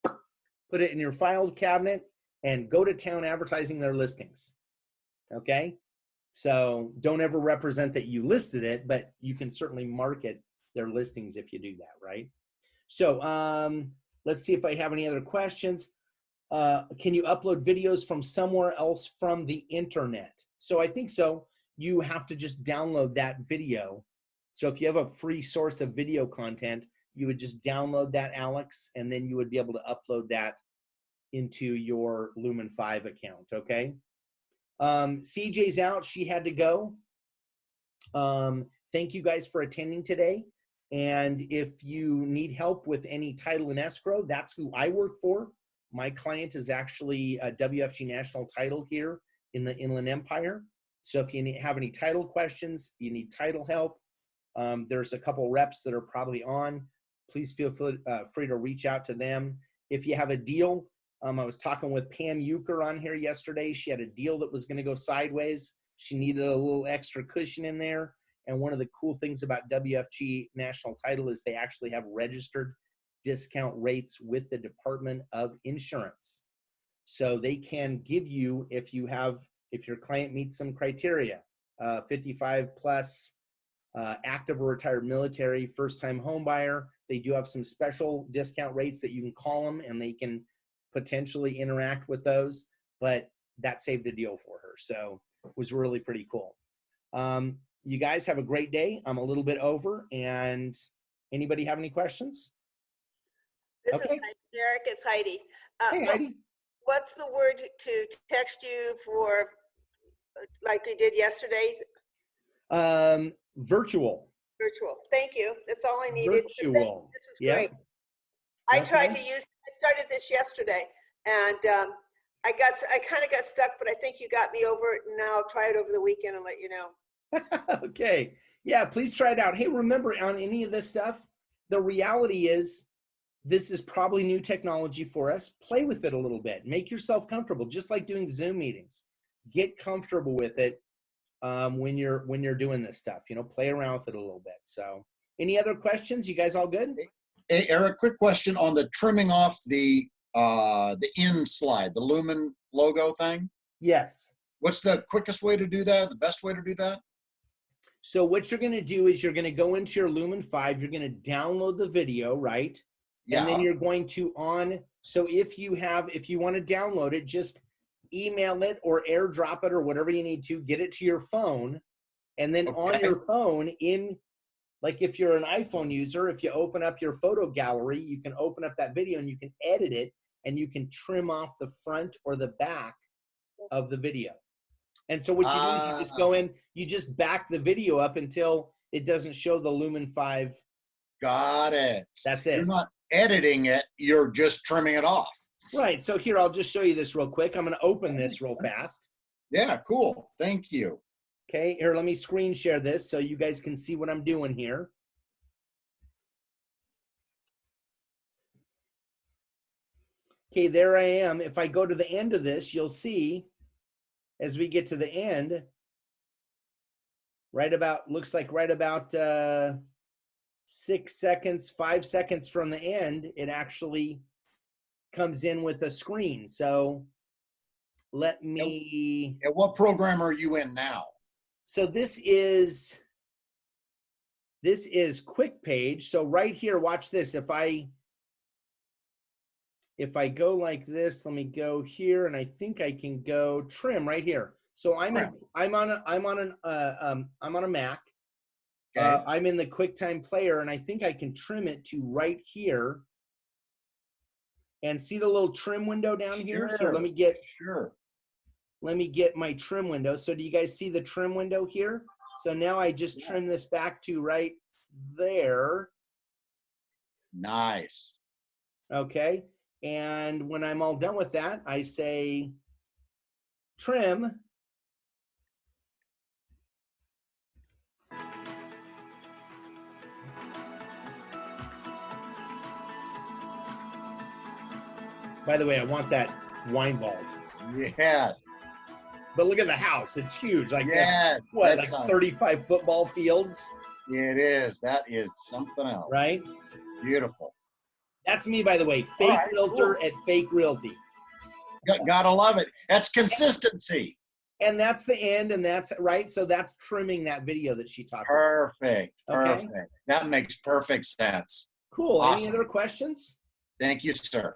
put it in your file cabinet, and go to town advertising their listings. Okay? So don't ever represent that you listed it, but you can certainly market their listings if you do that, right? So let's see if I have any other questions. Can you upload videos from somewhere else from the internet? So I think so. You have to just download that video. So if you have a free source of video content, you would just download that, Alex, and then you would be able to upload that into your Lumen 5 account, okay? CJ's out. She had to go. Thank you guys for attending today. And if you need help with any title and escrow, that's who I work for. My client is actually a WFG National Title here in the Inland Empire. So if you have any title questions, you need title help, there's a couple reps that are probably on. Please feel free to reach out to them. If you have a deal, I was talking with Pam Euchre on here yesterday. She had a deal that was going to go sideways. She needed a little extra cushion in there. And one of the cool things about WFG National Title is they actually have registered discount rates with the Department of Insurance. So they can give you, if your client meets some criteria, 55 plus, active or retired military, first-time home buyer, they do have some special discount rates that you can call them and they can potentially interact with those, but that saved the deal for her. So it was really pretty cool. You guys have a great day. I'm a little bit over, and anybody have any questions? This Okay. is Eric. It's Heidi. Hey, Heidi. What's the word to text you for, like we did yesterday? Virtual. Virtual. Thank you. That's all I needed. Virtual. This was great. I tried to use. I started this yesterday, and I kind of got stuck, but I think you got me over it, and now I'll try it over the weekend and let you know. Okay. Yeah, please try it out. Hey, remember, on any of this stuff, the reality is this is probably new technology for us. Play with it a little bit. Make yourself comfortable, just like doing Zoom meetings. Get comfortable with it when you're doing this stuff. You know, play around with it a little bit. So, any other questions? You guys all good? Hey, Eric, quick question on the trimming off the in slide, the Lumen logo thing. Yes. What's the quickest way to do that? The best way to do that? So what you're going to do is you're going to go into your Lumen 5. You're going to download the video, right? Yeah. And then you're going to so if you want to download it, just email it or AirDrop it or whatever you need to, get it to your phone. And then on your phone, like if you're an iPhone user, if you open up your photo gallery, you can open up that video and you can edit it and you can trim off the front or the back of the video. And so what you do is you just go in, you just back the video up until it doesn't show the Lumen 5. Got it. That's it. You're not editing it, you're just trimming it off. Right. So here, I'll just show you this real quick. I'm going to open this real fast. Yeah, cool. Thank you. Okay, here, let me screen share this so you guys can see what I'm doing here. Okay, there I am. If I go to the end of this, you'll see as we get to the end, looks like right about 6 seconds, 5 seconds from the end, it actually comes in with a screen. So let me. And what program are you in now? So this is Quick Page. So right here, watch this. If I go like this, let me go here, and I think I can go trim right here. So I'm on a Mac. Okay. I'm in the QuickTime Player, and I think I can trim it to right here. And see the little trim window down here? Sure. Here, let me get my trim window. So do you guys see the trim window here? So now I just trim this back to right there. Nice. Okay. And when I'm all done with that, I say trim. By the way, I want that wine vault. Yeah. But look at the house. It's huge. Like, Yeah. what, like 35 football fields? It is. That is something else. Right? Beautiful. That's me, by the way. Fake realtor at Fake Realty. Gotta love it. That's consistency. And that's the end, and that's right. So that's trimming that video that she talked about. Okay. Perfect. That makes perfect sense. Cool. Awesome. Any other questions? Thank you, sir.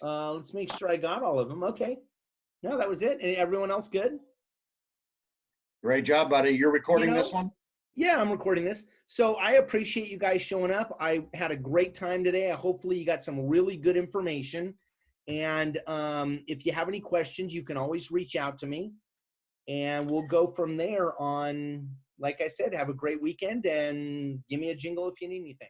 Let's make sure I got all of them. Okay. No, that was it. And everyone else good? Great job, buddy. You're recording this one? Yeah, I'm recording this. So I appreciate you guys showing up. I had a great time today. Hopefully you got some really good information. And if you have any questions, you can always reach out to me. And we'll go from there on. Like I said, have a great weekend and give me a jingle if you need anything.